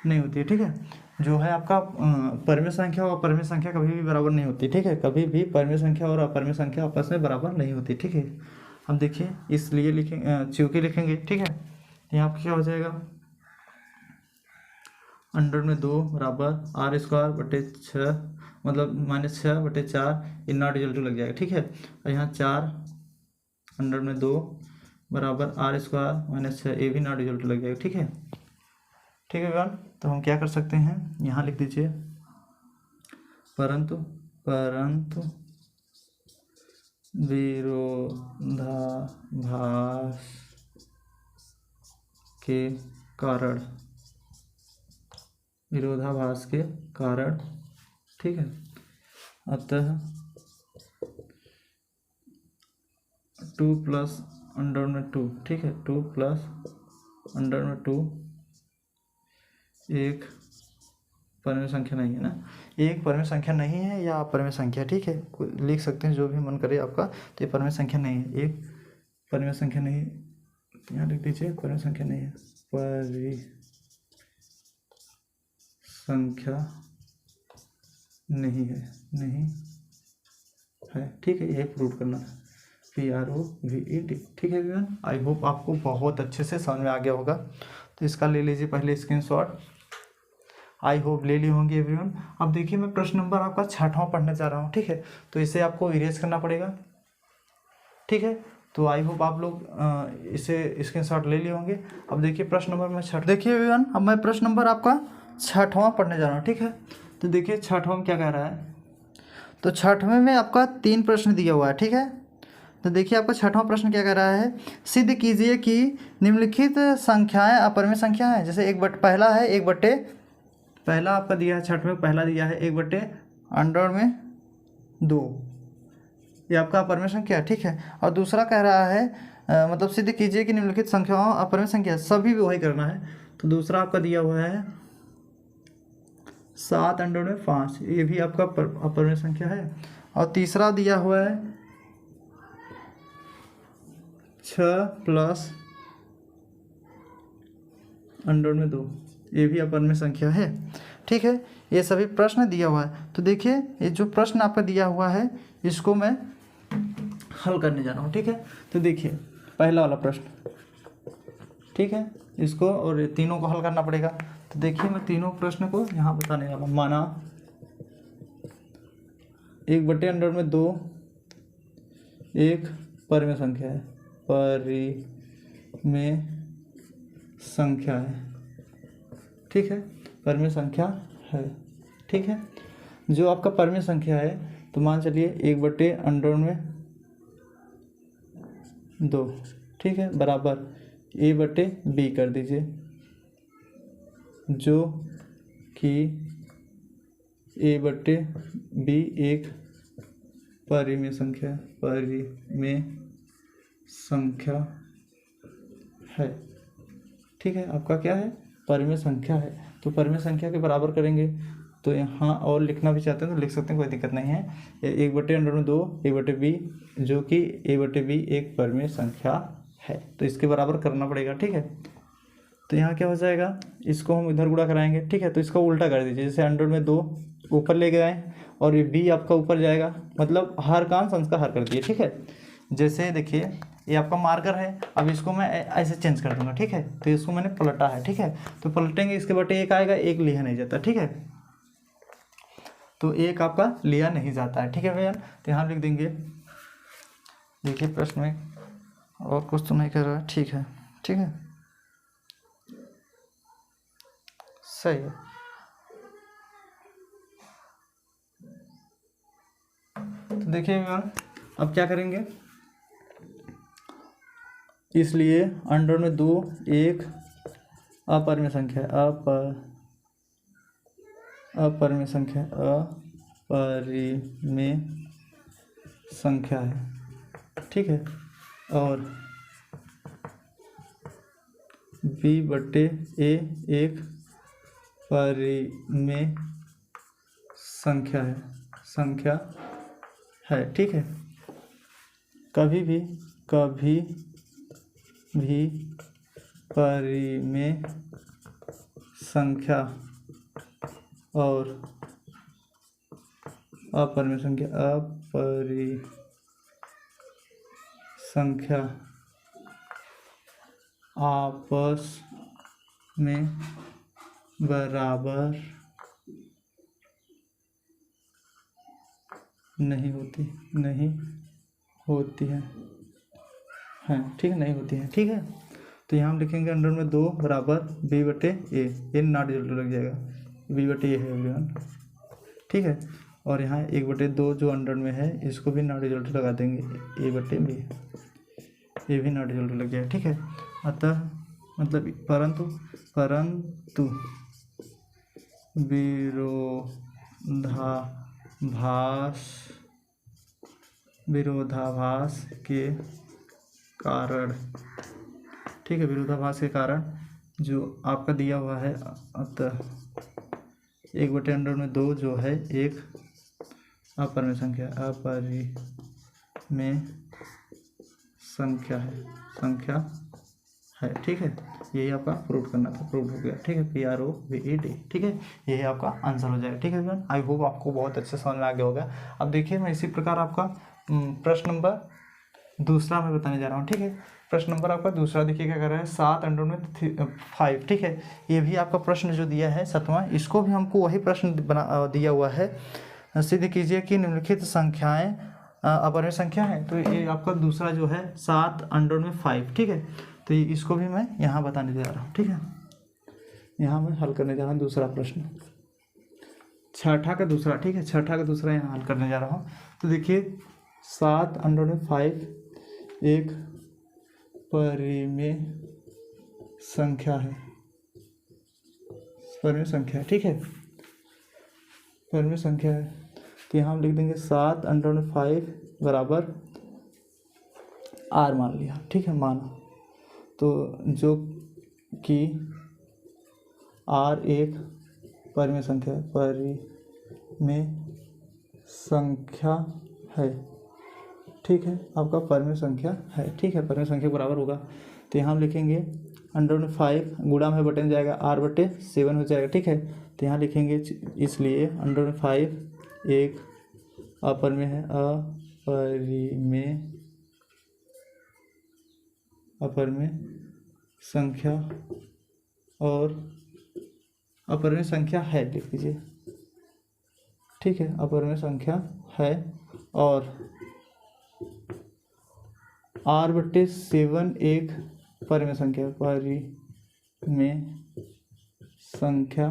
नहीं होती है, ठीक है। जो है आपका परिमेय संख्या और अपरिमेय संख्या कभी भी बराबर नहीं होती, ठीक है, कभी भी परिमेय संख्या और अपरिमेय संख्या आपस में बराबर नहीं होती, ठीक है। अब देखिए इसलिए लिखेंगे, चूंकि लिखेंगे, ठीक है, यहाँ पर क्या हो जाएगा, अंडर में 2 बराबर आर स्क्वायर बटे 6 मतलब -6 बटे 4, ये नॉट इक्वल टू लग जाएगा, ठीक है, और यहाँ 4 अंडर में 2 बराबर आर स्क्वायर -6, ये भी नॉट इक्वल टू लग जाएगा, ठीक है, ठीक है भैया। तो हम क्या कर सकते हैं, यहाँ लिख दीजिए परंतु विरोधाभास के कारण, ठीक है, अतः 2 प्लस अंडर में 2, ठीक है, 2 प्लस अंडर में 2 एक परिमेय संख्या नहीं है ना, एक परिमेय संख्या नहीं है या अपरिमेय संख्या, ठीक है, लिख सकते हैं जो भी मन करे आपका। तो ये परिमेय संख्या नहीं है, एक परिमेय संख्या नहीं, यहाँ लिख दीजिए परिमेय संख्या नहीं है, परिमेय संख्या नहीं है, ठीक है, यही प्रूव करना है, PROVET, ठीक है एवरीवन। आई होप आपको बहुत अच्छे से समझ में आ गया होगा। तो इसका ले लीजिए पहले स्क्रीनशॉट, आई होप ले ली होंगी एवरीवन। अब देखिए मैं प्रश्न नंबर आपका 6वां पढ़ने जा रहा हूँ, ठीक है, तो इसे आपको इरेज करना पड़ेगा, ठीक है। तो आई होप आप लोग इसे स्क्रीनशॉट ले लिए होंगे। अब देखिए प्रश्न नंबर मैं 6, देखिए एवरीवन अब मैं प्रश्न नंबर आपका 6वां पढ़ने जा रहा हूँ, ठीक है। तो देखिए 6वां में क्या कह रहा है, तो 6वें में आपका 3 प्रश्न दिया हुआ है, ठीक है। तो देखिए आपका 6वां प्रश्न क्या कह रहा है, सिद्ध कीजिए कि निम्नलिखित संख्याएं अपरिमेय संख्या हैं। जैसे पहला है 1/, पहला आपका दिया है 6वें में, पहला दिया है 1/2 ये आपका अपरिमेय संख्या, ठीक है। और दूसरा कह रहा है मतलब सिद्ध कीजिए कि निम्नलिखित संख्याओं अपरिमेय संख्या, सभी भी वही करना है। तो दूसरा आपका दिया हुआ है 7/5, ये भी आपका अपरिमेय संख्या है। और तीसरा दिया हुआ है 6 प्लस √2, ये भी अपरिमेय संख्या है, ठीक है। ये सभी प्रश्न दिया हुआ है। तो देखिए ये जो प्रश्न आपका दिया हुआ है इसको मैं हल करने जा रहा हूँ, ठीक है। तो देखिए पहला वाला प्रश्न, ठीक है, इसको और तीनों को हल करना पड़ेगा। तो देखिए मैं तीनों प्रश्न को यहाँ बताने वाला हूँ। माना 1/2 एक परिमेय संख्या है, परिमेय में संख्या है, ठीक है, परिमेय संख्या है, ठीक है। जो आपका परिमेय संख्या है तो मान चलिए 1/√2, ठीक है, बराबर a/b कर दीजिए, जो कि a/b एक परिमेय संख्या है, ठीक है। आपका क्या है, परिमेय संख्या है। तो परिमेय संख्या के बराबर करेंगे तो यहाँ और लिखना भी चाहते हैं तो लिख सकते हैं, कोई दिक्कत नहीं है। 1/√2 a/b, जो कि a/b एक परिमेय संख्या है, तो इसके बराबर करना पड़ेगा, ठीक है। तो यहाँ क्या हो जाएगा, इसको हम इधर गुणा कराएंगे, ठीक है। तो इसका उल्टा कर दीजिए, जैसे 100 में 2 ऊपर ले गए और ये b आपका ऊपर जाएगा, मतलब हर का अंश का हर कर दिए, ठीक है। जैसे देखिए ये आपका मार्कर है, अब इसको मैं ऐसे चेंज कर दूंगा, ठीक है। तो इसको मैंने पलटा है, ठीक है। तो पलटेंगे, इसके बटे 1 आएगा, 1 लिया नहीं जाता, ठीक है। तो 1 आपका लिया नहीं जाता है, ठीक है भैया। तो यहाँ लिख देंगे, देखिए प्रश्न में और कुछ तो नहीं कर रहा है, ठीक है, ठीक है, सही है। तो देखिए अब क्या करेंगे, इसलिए 100 में 2 एक अपरिमेय संख्या है, अपरिमेय संख्या है, ठीक है। और b/a एक परिमेय संख्या है, ठीक है। कभी भी परिमेय संख्या और अपरिमेय संख्या आपस में बराबर नहीं होती है, ठीक है, नहीं होती है, ठीक है। तो यहाँ हम लिखेंगे 100 में 2 बराबर b/a, ये नॉट इक्वल टू लग जाएगा, b/a है एवरीवन, ठीक है। और यहाँ 1/2 जो 100 में है, इसको भी नॉट इक्वल टू लगा देंगे, a/b, ये भी नॉट इक्वल टू लग जाएगा, ठीक है। अतः मतलब परंतु विरोधाभास के कारण, ठीक है, विरोधाभास के कारण जो आपका दिया हुआ है, अतः 1/100 में 2 जो है एक अपरिमेय संख्या है, ठीक है। यही आपका प्रूव करना था, प्रूव हो गया, ठीक है, PROVED, ठीक है। यही आपका आंसर हो जाएगा, ठीक है भैया। आई होप आपको बहुत अच्छे समझ में आ गया होगा। अब देखिए मैं इसी प्रकार आपका प्रश्न नंबर दूसरा मैं बताने जा रहा हूँ, ठीक है। प्रश्न नंबर आपका दूसरा देखिए क्या कर रहा है, 7 में 5, ठीक है। ये भी आपका प्रश्न जो दिया है 7वां, इसको भी हमको वही प्रश्न दिया हुआ है, सिद्ध कीजिए कि निम्नलिखित संख्याएं अपरिमेय संख्या है। तो ये आपका दूसरा जो है 7 में 5, ठीक है। तो इसको भी मैं यहाँ बताने जा रहा हूँ, ठीक है। यहाँ मैं हल करने जा रहा हूँ दूसरा प्रश्न, छठा का दूसरा, ठीक है, छठा का दूसरा यहाँ हल करने जा रहा हूँ। तो देखिए 7 में 5 एक परिमेय संख्या है, ठीक है, परिमेय संख्या है। तो यहाँ हम लिख देंगे 7 में 5 बराबर r मान लिया, ठीक है, माना। तो जो कि r एक परिमेय संख्या है, ठीक है, आपका परिमेय संख्या है, ठीक है, परिमेय संख्या बराबर होगा। तो यहाँ हम लिखेंगे 100/5 गुणा में बटन जाएगा r/7 हो जाएगा, ठीक है। तो यहाँ लिखेंगे इसलिए 100/5 एक अपरिमेय संख्या और अपरिमेय संख्या है, लिख दीजिए, ठीक है, अपरिमेय संख्या है और r/7 एक परिमेय संख्या, परिमेय संख्या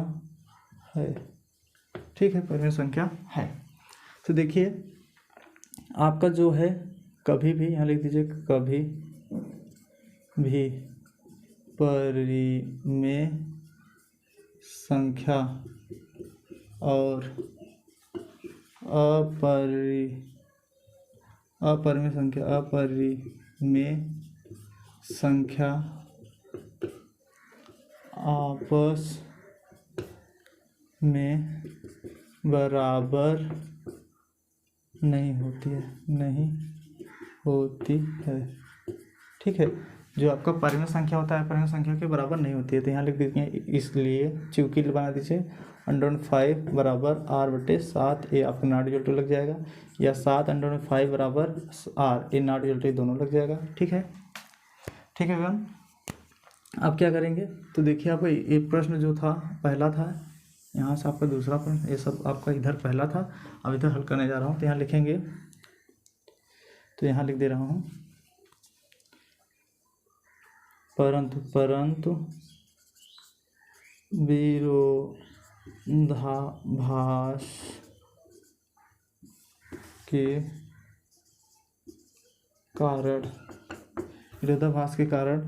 है। ठीक है, परिमेय संख्या है। तो देखिए आपका जो है कभी भी, यहाँ लिख दीजिए कभी भी परिमेय संख्या और अपरिमेय संख्या आपस में बराबर नहीं होती है। ठीक है, जो आपका परिमेय संख्या होता है परिमेय संख्या के बराबर नहीं होती है। तो यहाँ लिख देते हैं इसलिए चूंकि बना दीजिए √5 बराबर r/7, ये आपका नॉट इक्वल टू लग जाएगा, या 7 √5 बराबर r, ये नॉट इक्वल टू दोनों लग जाएगा। ठीक है, ठीक है बहन। अब क्या करेंगे, तो देखिए आप ये प्रश्न जो था पहला था, यहाँ से आपका दूसरा प्रश्न, ये सब आपका इधर पहला था, अब इधर हल करने जा रहा हूँ। तो यहाँ लिखेंगे, तो यहाँ लिख दे रहा हूँ परंतु विरोधाभास के कारण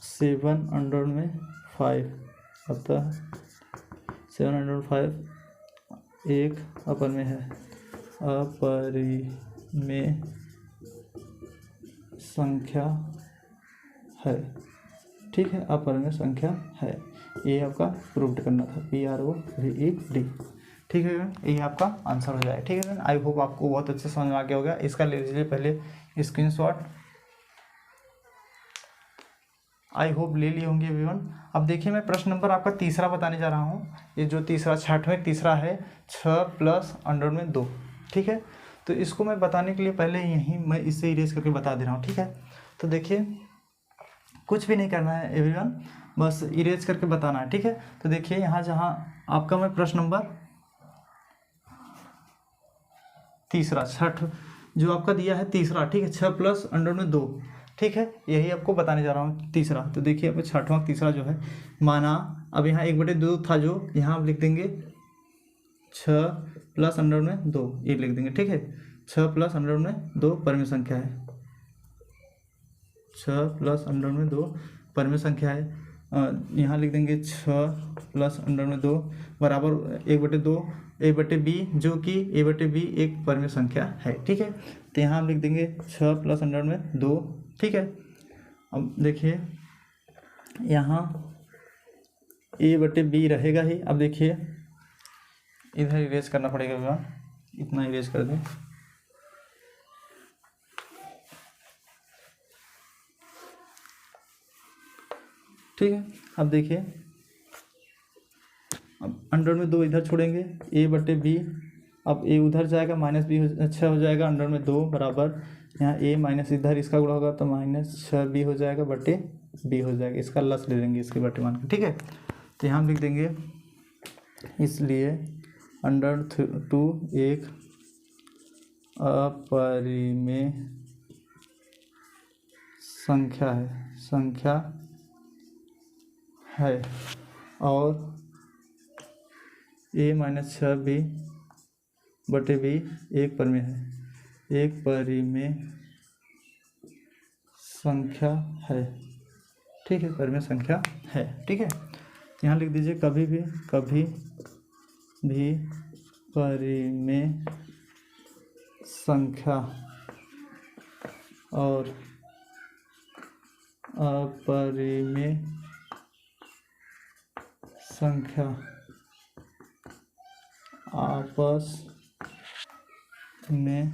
7/5, अतः 7/5 एक अपरिमेय है, अपरिमेय संख्या है। ठीक है, अपरिमेय संख्या है, ये आपका प्रूव्ड करना था, PROVED। ठीक है, ये आपका आंसर हो जाएगा। ठीक है, आई होप आपको बहुत अच्छे समझ में आ गया होगा। इसका ले लीजिए पहले स्क्रीनशॉट, आई होप ले लिए होंगे एवरीवन। अब देखिए मैं प्रश्न नंबर आपका तीसरा बताने जा रहा हूँ। ये जो तीसरा 6वां तीसरा है, 6 + √2। ठीक है, तो इसको मैं बताने के लिए पहले यहीं मैं इससे इरेज करके बता दे रहा हूँ। ठीक है, तो देखिए कुछ भी नहीं करना है एवरीवन, बस इरेज करके बताना है। ठीक है, तो देखिए यहाँ जहाँ आपका मैं प्रश्न नंबर तीसरा 6 जो आपका दिया है तीसरा, ठीक है, 6 + √2। ठीक है, यही आपको बताने जा रहा हूँ तीसरा। तो देखिए अब 6वां तीसरा जो है, माना अब यहाँ 1/2 था, जो यहाँ आप लिख देंगे 6 + √2, ये लिख देंगे। ठीक है, 6 + √2 परिमेय संख्या है, 6 + √2 परिमेय संख्या है। यहाँ लिख देंगे 6 + √2 बराबर 1/b, जो कि a/b एक परिमेय संख्या है। ठीक है, तो यहाँ हम लिख देंगे 6 + √2। ठीक है, अब देखिए यहाँ a/b रहेगा ही। अब देखिए इधर इरेज करना पड़ेगा, इतना इरेज कर दें। ठीक है, अब देखिए अब √2 इधर छोड़ेंगे, a/b, अब a उधर जाएगा, -b 6 हो जाएगा, √2 बराबर यहाँ a माइनस इधर इसका गुणा होगा तो -6b हो जाएगा, /b हो जाएगा। इसका लस ले लेंगे इसके बटे मान के। ठीक है, तो यहाँ हम लिख देंगे इसलिए √2 एक अपरिमेय संख्या है और a - 6b बटे b एक परिमेय है, एक परिमेय संख्या है। ठीक है, परिमेय संख्या है। ठीक है, यहाँ लिख दीजिए कभी भी परिमेय संख्या और अपरिमेय संख्या आपस में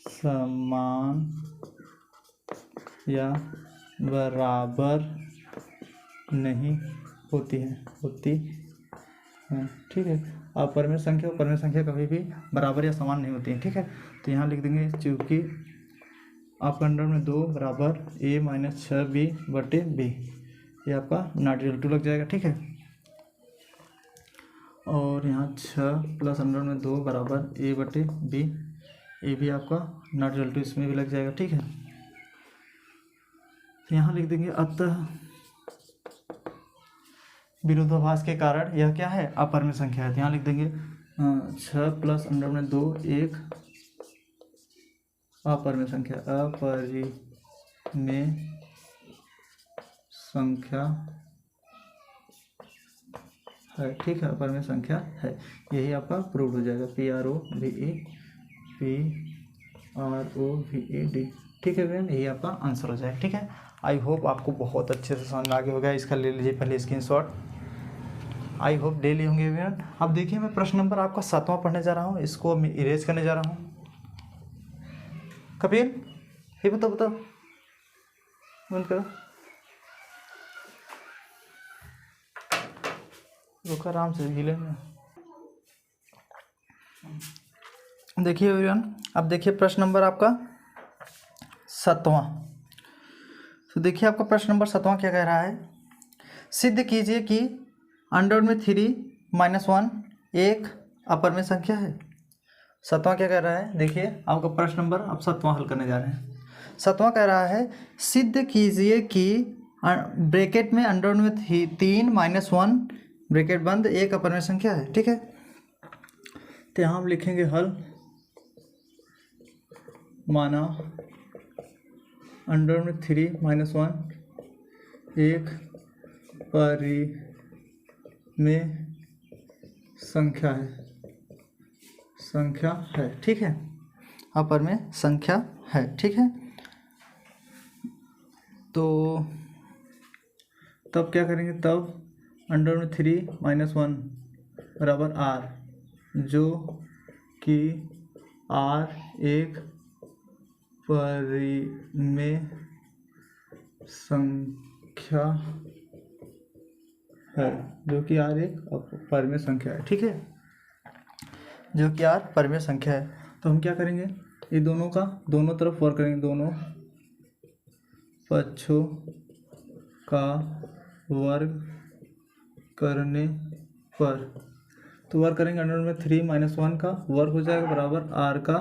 समान या बराबर नहीं होती है। ठीक है, अपरिमेय संख्या और परिमेय संख्या कभी भी बराबर या समान नहीं होती है। ठीक है, तो यहाँ लिख देंगे चूँकि आपका √2 बराबर a - 6b बटे b, ये आपका नॉट इक्वल टू लग जाएगा। ठीक है, और यहाँ 6 + √2 बराबर a बटे b, ये भी आपका नॉट इक्वल टू इसमें भी लग जाएगा। ठीक है, यहाँ लिख देंगे अतः विरोधाभास के कारण यह क्या है, अपरिमेय संख्या है। तो यहाँ लिख देंगे 6 प्लस अंडर में 2 एक अपरिमेय संख्या, अपरिमेय संख्या है, ठीक है, अपरिमेय संख्या है। यही आपका प्रूव हो जाएगा, PROVED, ठीक है फ्रेंड, यही आपका आंसर हो जाएगा। ठीक है, आई होप आपको बहुत अच्छे से समझ में आ गया होगा। इसका ले लीजिए पहले स्क्रीनशॉट, आई होप ले लिए होंगे फ्रेंड। अब देखिए मैं प्रश्न नंबर आपका 7वां पढ़ने जा रहा हूँ, इसको मैं इरेज करने जा रहा हूँ। कपिल ये बताओ बंद करो, रुको आराम से हिले में। देखिए एवरीवन, अब देखिए प्रश्न नंबर आपका 7वां। तो देखिए आपका प्रश्न नंबर 7वां क्या कह रहा है, सिद्ध कीजिए कि अंडर में 3 - 1 एक अपरिमेय संख्या है। 7वां क्या कह रहा है, देखिए आपका प्रश्न नंबर अब 7वां हल करने जा रहे हैं। 7वां कह रहा है सिद्ध कीजिए कि ब्रैकेट में अंडर में 3 - 1 ब्रैकेट बंद एक अपरिमेय संख्या है। ठीक है, तो यहाँ हम लिखेंगे हल, माना अंडर में 3 - 1 एक परिमेय संख्या है, ठीक है, अपरिमेय संख्या है। ठीक है, तो तब क्या करेंगे, तब अंडर में 3 - 1 बराबर r, जो कि r एक परिमेय संख्या है, जो कि r एक परिमेय संख्या है। ठीक है, जो कि r परिमेय संख्या है। तो हम क्या करेंगे, ये दोनों तरफ वर्क करेंगे, दोनों पक्षों का वर्ग करने पर, तो वर्क करेंगे अंडर में 3 - 1 का वर्ग हो जाएगा बराबर r का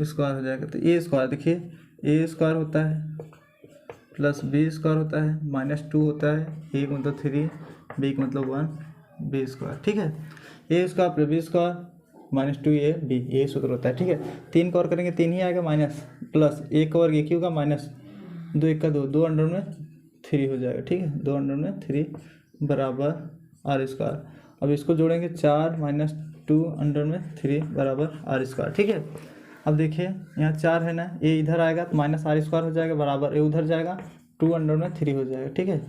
स्क्वायर हो जाएगा। तो ए स्क्वायर, देखिए ए स्क्वायर होता है प्लस बी स्क्वायर होता है -2 होता है, ए का मतलब 3, बी का मतलब 1, बी स्क्वायर। ठीक है, A square plus B square -2 A B, ये सूत्र होता है। ठीक है, 3 का वर्ग करेंगे 3 ही आएगा, माइनस प्लस 1 का वर्ग 1 ही होगा, माइनस 2 1 का 2, 2 अंडर में 3 हो जाएगा। ठीक है, 2 अंडर में 3 बराबर r स्क्वायर। अब इसको जोड़ेंगे 4 - 2 अंडर में 3 बराबर r स्क्वायर। ठीक है, अब देखिए यहाँ 4 है ना, ये इधर आएगा तो माइनस r स्क्वायर हो जाएगा बराबर, ये उधर जाएगा 2 अंडर में 3 हो जाएगा। ठीक है,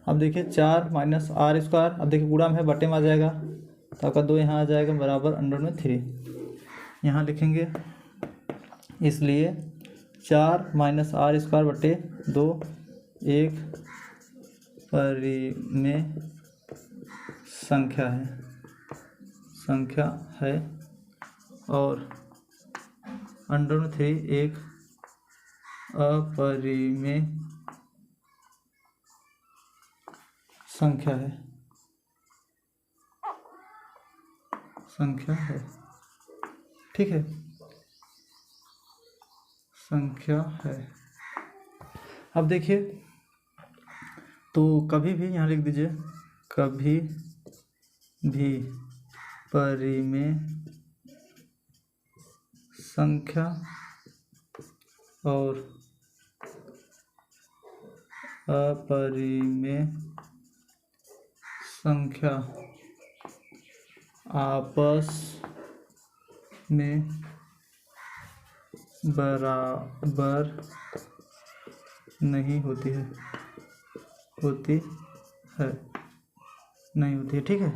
अब देखिए 4 - r स्क्वायर, अब देखिए गुणा में है बटे में आ जाएगा, तो आपका 2 यहाँ आ जाएगा बराबर अंडर में 3, यहाँ लिखेंगे, इसलिए 4 - r स्क्वायर बटे 2 एक परिमेय संख्या है और अंडर में 3 एक अपरिमेय संख्या है। ठीक है, संख्या है। अब देखिए, तो कभी भी यहाँ लिख दीजिए, कभी भी परिमेय संख्या और अपरिमेय संख्या आपस में बराबर नहीं होती है। ठीक है,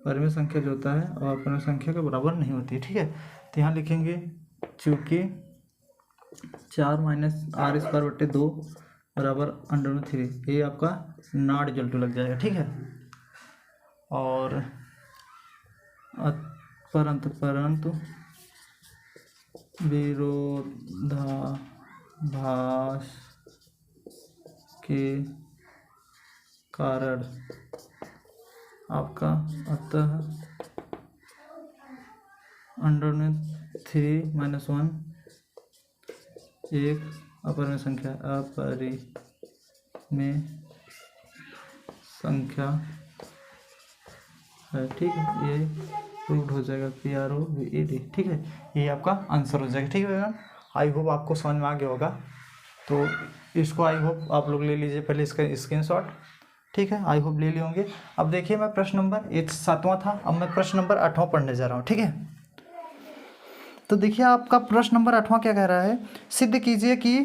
परिमेय संख्या जो होता है और अपरिमेय संख्या के बराबर नहीं होती है। ठीक है, तो यहाँ लिखेंगे चूँकि 4 - r स्क्वायर बटे 2 बराबर अंडर में 3, ये आपका नॉट इक्वल टू लग जाएगा। ठीक है, और परंतु विरोधाभास के कारण आपका अतः अंडर में 3 - 1 एक अपरिमेय संख्या, अपरिमेय संख्या है, ठीक है। ये प्रूव्ड हो जाएगा, PROVED, ठीक है। ये आपका आंसर हो जाएगा, ठीक है। आई होप आपको समझ में आ गया होगा। तो इसको आई होप आप लोग ले लीजिए पहले इसका स्क्रीनशॉट, ठीक है। आई होप ले लिए होंगे। अब देखिए मैं प्रश्न नंबर, ये 7वां था, अब मैं प्रश्न नंबर 8वां पढ़ने जा रहा हूँ, ठीक है। तो देखिए आपका प्रश्न नंबर 8वां क्या कह रहा है, सिद्ध कीजिए कि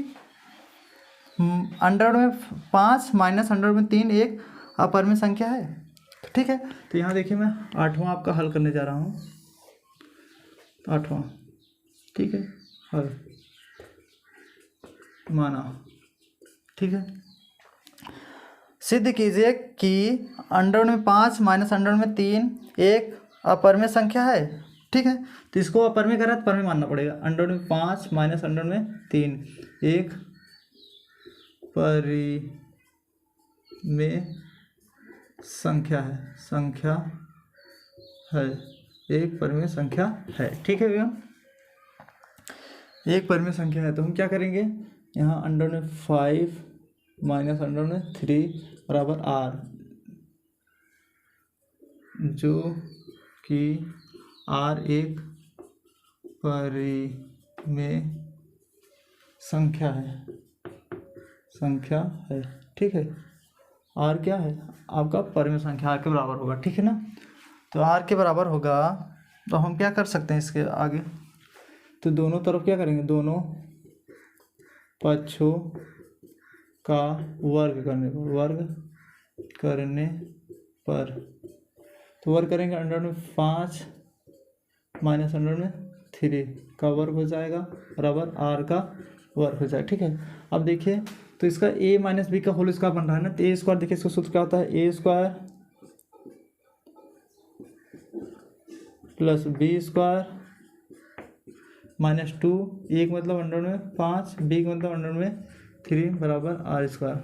अंडर में 5 माइनस अंडर में 3 एक अपरिमेय संख्या है, ठीक है। तो यहाँ देखिए मैं 8वां आपका हल करने जा रहा हूँ, 8वां, ठीक है, हल माना, ठीक है। सिद्ध कीजिए कि अंडर में 5 माइनस अंडर में 3 एक अपरिमेय संख्या है, ठीक है। तो इसको अपरिमेय करा तो परमेय मानना पड़ेगा। अंडर में 5 माइनस अंडर में 3 एक परिमेय संख्या है, एक परिमेय संख्या है, ठीक है भैया। एक परिमेय संख्या है तो हम क्या करेंगे, यहाँ अंडर में 5 माइनस अंडर में 3 बराबर r, जो कि r एक परिमेय संख्या है, ठीक है। r क्या है आपका परिमेय संख्या, r के बराबर होगा, ठीक है ना। तो r के बराबर होगा तो हम क्या कर सकते हैं इसके आगे, तो दोनों तरफ क्या करेंगे, दोनों पक्षों का वर्ग करने पर, तो वर्ग करेंगे अंडर में 5 माइनस अंडर में 3 का वर्ग हो जाएगा बराबर r का वर्ग हो जाएगा, ठीक है। अब देखिए तो इसका a माइनस बी का होल स्क्वायर बन रहा है ना, तो a स्क्वायर देखिए इसका सूत्र क्या होता है, a square plus B square minus 2, एक मतलब अंडर में 5, बी का मतलब अंडर में 3 बराबर r स्क्वायर।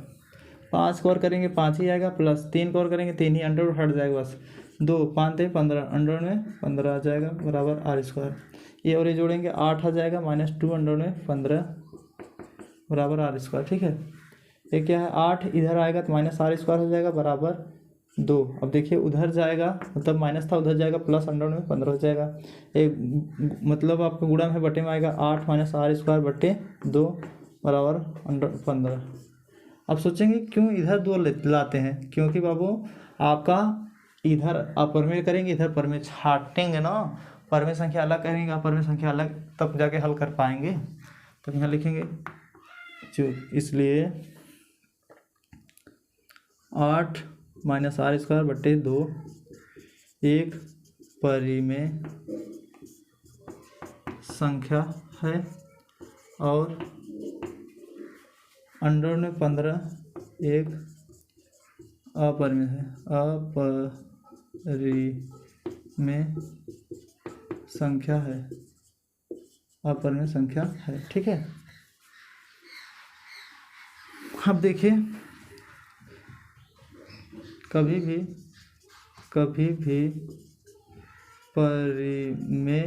5 को और करेंगे 5 ही आएगा, प्लस 3 को और करेंगे 3 ही, अंडर हट जाएगा बस, 2 5 थे 15, अंडर में 15 आ जाएगा बराबर r स्क्वायर। ये और ये जोड़ेंगे 8 आ जाएगा, माइनस 2 अंडर में 15 बराबर r स्क्वायर, ठीक है। ये क्या है 8 इधर आएगा तो माइनस r स्क्वायर हो जाएगा बराबर 2। अब देखिए उधर जाएगा मतलब माइनस था, उधर जाएगा प्लस अंडर में 15 हो जाएगा, एक मतलब आपका गुणा में बटे में आएगा 8 माइनस r स्क्वायर बटे 2 बराबर अंडर 15। अब सोचेंगे क्यों इधर 2 लाते हैं, क्योंकि बाबू आपका इधर अपरिमेय करेंगे, इधर परिमेय छाटेंगे ना, परिमेय संख्या अलग करेंगे अपरिमेय संख्या अलग, तब जाके हल कर पाएंगे। तो यहाँ लिखेंगे जो, इसलिए 8 माइनस r स्क्वायर बटे 2 एक परिमेय संख्या है और अंडर में 15 एक अपरिमेय है, अपरिमेय संख्या है, ठीक है। अब देखिए कभी भी परिमेय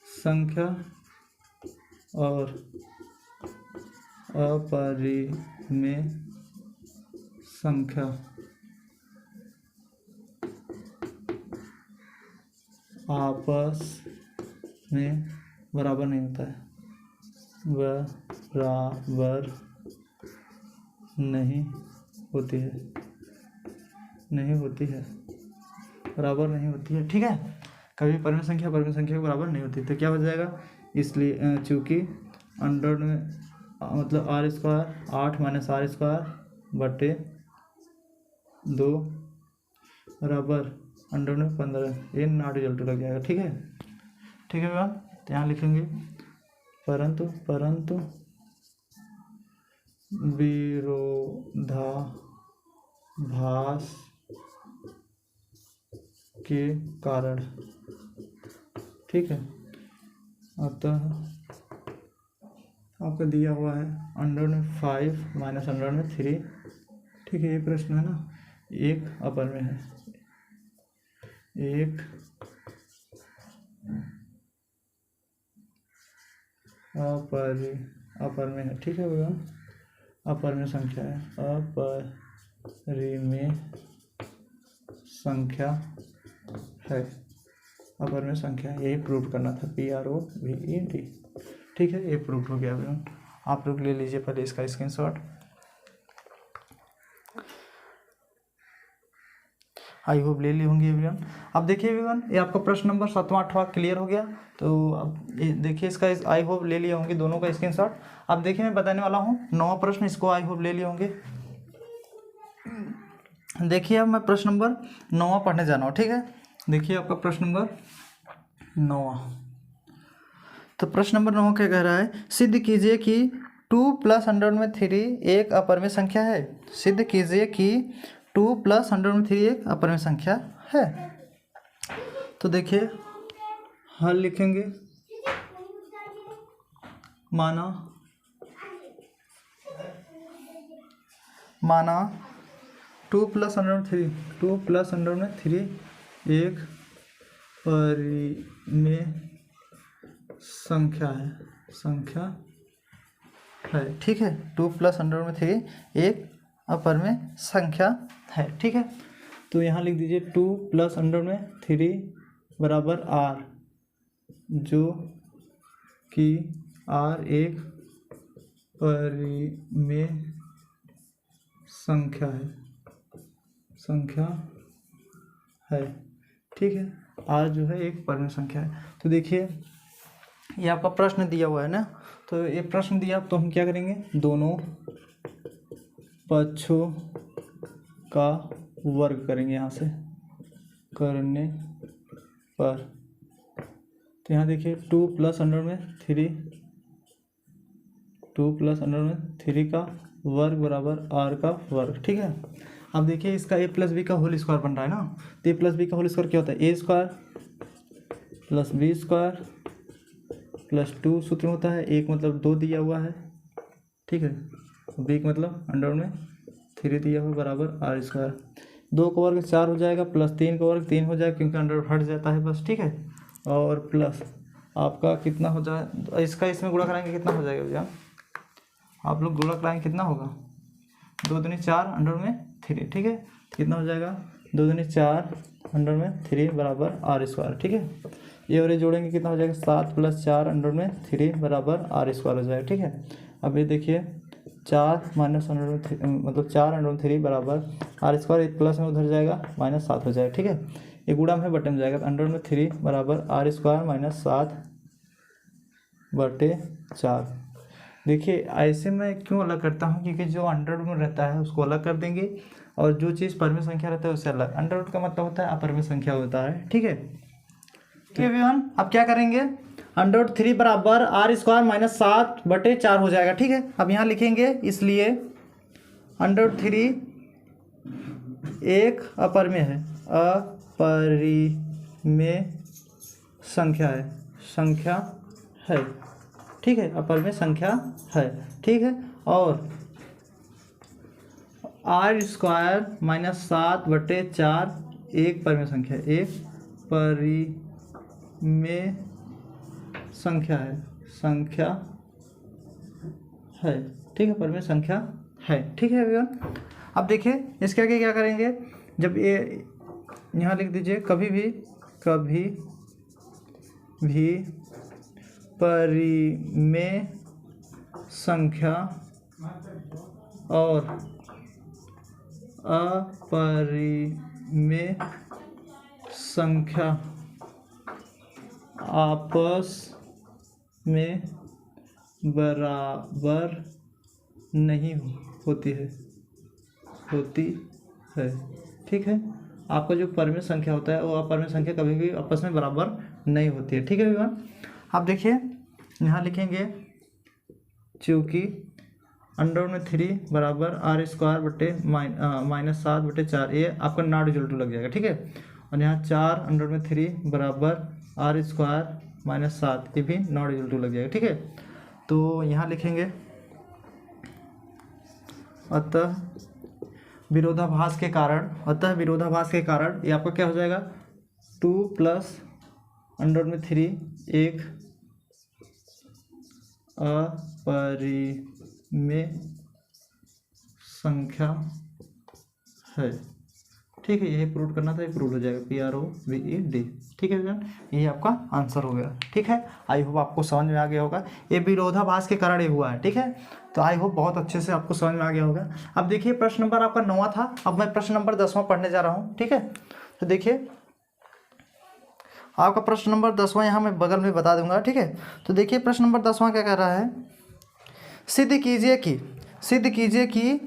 संख्या और अपरिमेय संख्या आपस में बराबर नहीं होता है, बराबर नहीं होती है, बराबर नहीं होती है, ठीक है। कभी परिमेय संख्या के बराबर नहीं होती, तो क्या हो जाएगा, इसलिए चूँकि अंडर में मतलब r square 8 minus r square बटे 2 बराबर अंडर में 15, ये नॉट इक्वल टू लग जाएगा, ठीक है भैया। तो यहाँ लिखेंगे परंतु विरोधाभास के कारण, ठीक है। अतः आपका दिया हुआ है अंडर में 5 माइनस अंडर में 3, ठीक है। ये प्रश्न है ना, एक अपरिमेय है, एक अपरिमेय अपर में है, ठीक है भैया, अपर में संख्या है, अपरिमेय संख्या है, अपर में संख्या, यही प्रूव करना था, PROVED, ठीक है, ये प्रूव हो गया भैया। आप लोग ले लीजिए पहले इसका स्क्रीनशॉट। आई होप ले ली होंगी एवरीवन। अब देखिए एवरीवन, ये आपका प्रश्न नंबर 7वां 8वां क्लियर हो गया। तो अब ये देखिए इसका आई होप ले लिए होंगे दोनों का स्क्रीनशॉट। अब देखिए मैं बताने वाला हूँ 9वां प्रश्न, इसको आई होप ले लिए होंगे। देखिए अब मैं प्रश्न नंबर 9वां पढ़ने जाना हूँ, ठीक है। देखिए आपका प्रश्न नंबर 9वां, तो प्रश्न नंबर 9 क्या कह रहा है, सिद्ध कीजिए कि 2 + 100/3 एक अपरिमेय संख्या है। सिद्ध कीजिए कि 2 + 100/3 एक अपरिमेय संख्या है। तो देखिए हल लिखेंगे, माना 2 + 100/3 एक परिमेय संख्या है, ठीक है। 2 + 100/3 एक अपरिमेय संख्या है, ठीक है। तो यहाँ लिख दीजिए 2 + 100/3 बराबर r, जो कि r एक परिमेय संख्या है, ठीक है। r जो है एक परिमेय संख्या है। तो देखिए ये आपका प्रश्न दिया हुआ है ना, तो ये प्रश्न दिया, तो हम क्या करेंगे, दोनों पक्षों का वर्ग करेंगे यहाँ से करने पर। तो यहाँ देखिए 2 + 100/3 का वर्ग बराबर r का वर्ग, ठीक है। अब देखिए इसका a + b का होल स्क्वायर बन रहा है ना, तो a + b का होल स्क्वायर क्या होता है, a² + b² + 2 सूत्र होता है। एक मतलब 2 दिया हुआ है, ठीक है, b का मतलब 100/3 दिया हुआ बराबर r²। 2 का वर्ग 4 हो जाएगा, प्लस 3 का वर्ग 3 हो जाएगा, क्योंकि अंडर हट जाता है बस, ठीक है। और प्लस आपका कितना हो जाए, इसका इसमें गुणा कराएंगे कितना हो जाएगा भैया, आप लोग गुणा कराएंगे कितना होगा, 2 दूनी 4 100/3, ठीक है। कितना हो जाएगा, 2 दूनी 4 100/3 बराबर r², ठीक है। ये और ये जोड़ेंगे कितना हो जाएगा, 7 + 4 100/3 बराबर r² हो जाएगा, ठीक है। अब ये देखिए 4 - 100/3 मतलब 4 100/3 बराबर r², एक प्लस में उधर जाएगा -7 हो जाएगा, ठीक है। ये गुणा में बटन जाएगा, 100/3 बराबर r² -7/4। देखिए ऐसे मैं क्यों अलग करता हूँ, क्योंकि जो अंडर रूट में रहता है उसको अलग कर देंगे, और जो चीज़ परिमेय संख्या रहता है उससे अलग। अंडर रूट का मतलब होता है अपरिमेय संख्या होता है, ठीक है। ठीक है एवरीवन, अब क्या करेंगे, √3 बराबर r² -7/4 हो जाएगा, ठीक है। अब यहाँ लिखेंगे, इसलिए √3 एक अपरिमेय है, अपरिमेय संख्या है, ठीक है, अपरिमेय संख्या है, ठीक है। और r² -7/4 एक परिमेय संख्या है, ठीक है, परिमेय संख्या है, ठीक है एवरीवन। अब देखिए इसके आगे क्या करेंगे, जब ये यहाँ लिख दीजिए, कभी भी परिमेय संख्या और अपरिमेय संख्या आपस में बराबर नहीं होती है, ठीक है। आपका जो परिमेय संख्या होता है वो अपरिमेय संख्या कभी भी आपस में बराबर नहीं होती है, ठीक है विवान। आप देखिए यहाँ लिखेंगे, चूँकि √3 बराबर r² -7/4, ये आपका नॉट इक्वल टू लग जाएगा, ठीक है। और यहाँ 4 √3 बराबर r² -7, ये भी नॉट इक्वल टू लग जाएगा, ठीक है। तो यहाँ लिखेंगे, अतः विरोधाभास के कारण ये आपका क्या हो जाएगा, 2 + √3 एक अपरिमेय संख्या है। ठीक है, यही प्रूव करना था, ये प्रूव हो जाएगा, PROVED। ठीक है भैया, ये आपका आंसर हो गया। ठीक है, आई होप आपको समझ में आ गया होगा। ये विरोधाभास के कारण ये हुआ है। ठीक है, तो आई होप बहुत अच्छे से आपको समझ में आ गया होगा। अब देखिए प्रश्न नंबर आपका 9वां था, अब मैं प्रश्न नंबर 10वां पढ़ने जा रहा हूँ। ठीक है, तो देखिए आपका प्रश्न नंबर 10वां यहाँ मैं बगल में बता दूंगा। ठीक है, तो देखिए प्रश्न नंबर 10वां क्या कह रहा है, सिद्ध कीजिए कि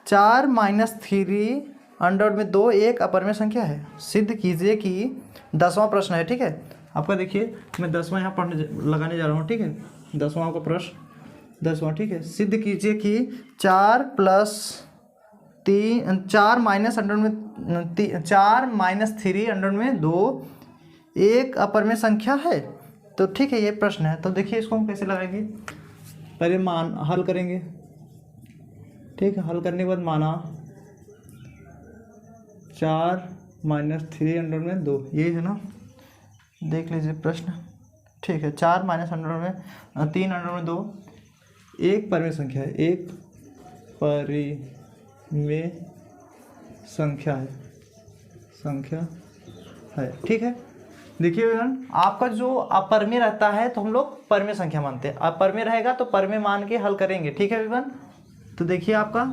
4 - 3 अंडर में 2 एक अपरिमेय संख्या है। सिद्ध कीजिए कि 10वां प्रश्न है। ठीक है, आपका देखिए मैं 10वां यहाँ लगाने जा रहा हूँ। ठीक है, 10वां आपका प्रश्न 10वां। ठीक है, सिद्ध कीजिए कि 4 - 3 अंडर में 3 अंडर में 2 एक अपरिमेय संख्या है। तो ठीक है, ये प्रश्न है। तो देखिए इसको हम कैसे लगाएंगे, पहले मान हल करेंगे। ठीक है, हल करने के बाद माना 4 - 3 अंडर में 2, ये है ना, देख लीजिए प्रश्न। ठीक है, 4 - अंडर में 3 अंडर में 2 एक परिमेय संख्या है, एक परिमेय संख्या है। ठीक है, देखिए बहन, आपका जो अपरिमेय रहता है तो हम लोग परिमेय संख्या मानते हैं, अपरिमेय रहेगा तो परिमेय मान के हल करेंगे। ठीक है बहन, तो देखिए आपका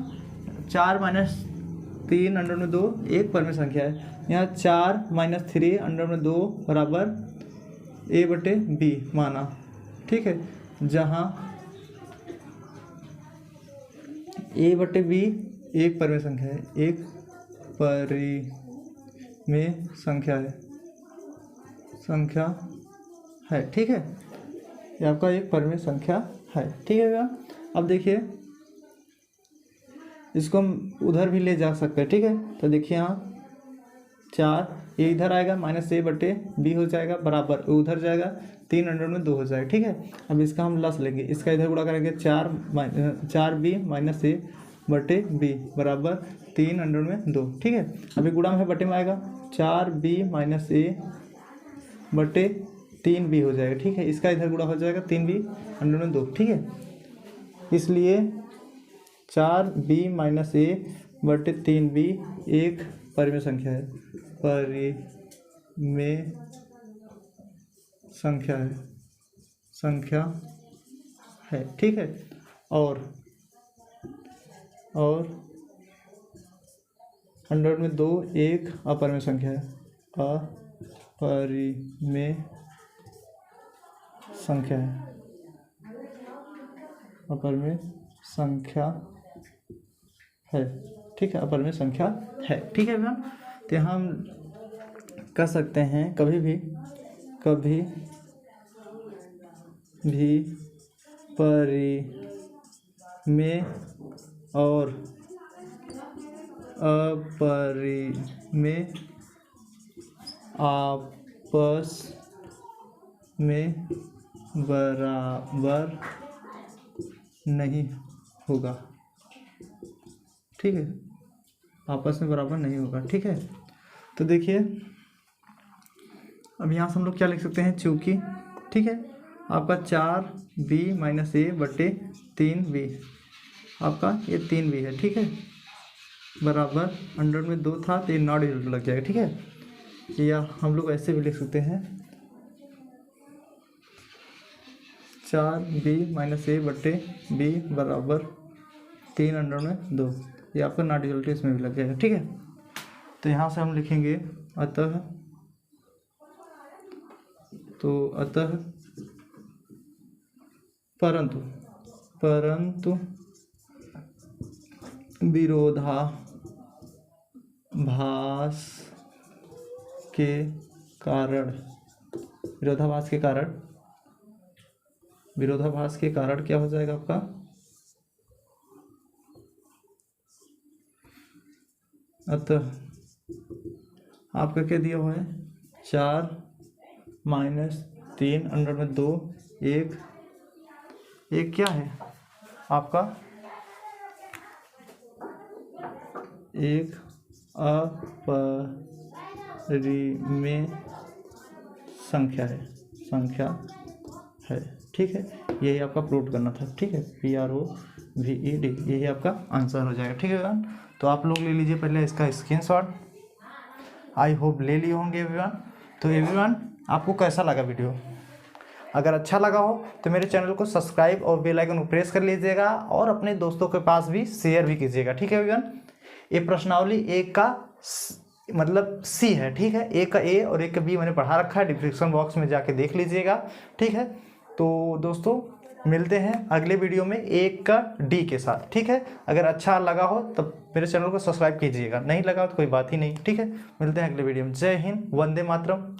4 - 3 अंडर में 2 एक परिमेय संख्या है। यहाँ 4 - 3 अंडर में 2 बराबर A/B माना। ठीक है, जहाँ A/B एक परिमेय संख्या है, एक परिमेय संख्या है। ठीक है, ये आपका एक परिमेय संख्या है। ठीक है भैया, अब देखिए इसको हम उधर भी ले जा सकते हैं। ठीक है, तो देखिए यहाँ 4 ये इधर आएगा, -A/B हो जाएगा, बराबर उधर जाएगा, 3 अंडर में 2 हो जाएगा। ठीक है, अब इसका हम लस लेंगे, इसका इधर गुणा करेंगे, 4B - A/B बराबर 3 अंडर में 2। ठीक है, अभी गुणा में बटे में आएगा, 4B - A/3B हो जाएगा। ठीक है, इसका इधर गुणा हो जाएगा, 3B अंडर में 2। ठीक है, इसलिए 4B - A/3B एक परिमेय संख्या है, संख्या है। ठीक है, और अंडर में 2 एक अपरिमेय संख्या है, अपरिमेय संख्या है। ठीक है, अपरिमेय संख्या है। ठीक है मैम, तो यहाँ हम कर सकते हैं कभी भी परिमेय और अपरिमेय आपस में बराबर नहीं होगा। ठीक है, आपस में बराबर नहीं होगा। ठीक है, तो देखिए अब यहाँ से हम लोग क्या लिख सकते हैं, चूँकि ठीक है आपका 4B - A/3B आपका ये 3B है। ठीक है, बराबर अंडर में 2 था तो ये नॉट इक्वल लग जाएगा। ठीक है, या हम लोग ऐसे भी लिख सकते हैं, 4B - A/B बराबर 3 अंडर में 2, ये आपका नॉट इक्वल इसमें भी लग जाएगा। ठीक है, तो यहाँ से हम लिखेंगे अतः परंतु विरोधाभास के कारण क्या हो जाएगा आपका, अतः आपका क्या दिया हुआ है, 4 - 3 अंडर में 2 एक क्या है आपका, एक अपरिमेय संख्या है। ठीक है, यही आपका प्रूव करना था। ठीक है, PROVED यही आपका आंसर हो जाएगा। ठीक है एवरीवन, तो आप लोग ले लीजिए पहले इसका स्क्रीनशॉट। आई होप ले लिए होंगे एवरीवन। तो एवरीवन, आपको कैसा लगा वीडियो? अगर अच्छा लगा हो तो मेरे चैनल को सब्सक्राइब और बेल आइकन को प्रेस कर लीजिएगा और अपने दोस्तों के पास भी शेयर भी कीजिएगा। ठीक है एवरीवन, ये प्रश्नावली एक का मतलब सी है। ठीक है, एक का ए और एक का बी मैंने पढ़ा रखा है, डिस्क्रिप्शन बॉक्स में जाके देख लीजिएगा। ठीक है, तो दोस्तों मिलते हैं अगले वीडियो में एक का डी के साथ। ठीक है, अगर अच्छा लगा हो तब मेरे चैनल को सब्सक्राइब कीजिएगा, नहीं लगा तो कोई बात ही नहीं। ठीक है, मिलते हैं अगले वीडियो में। जय हिंद, वंदे मातरम।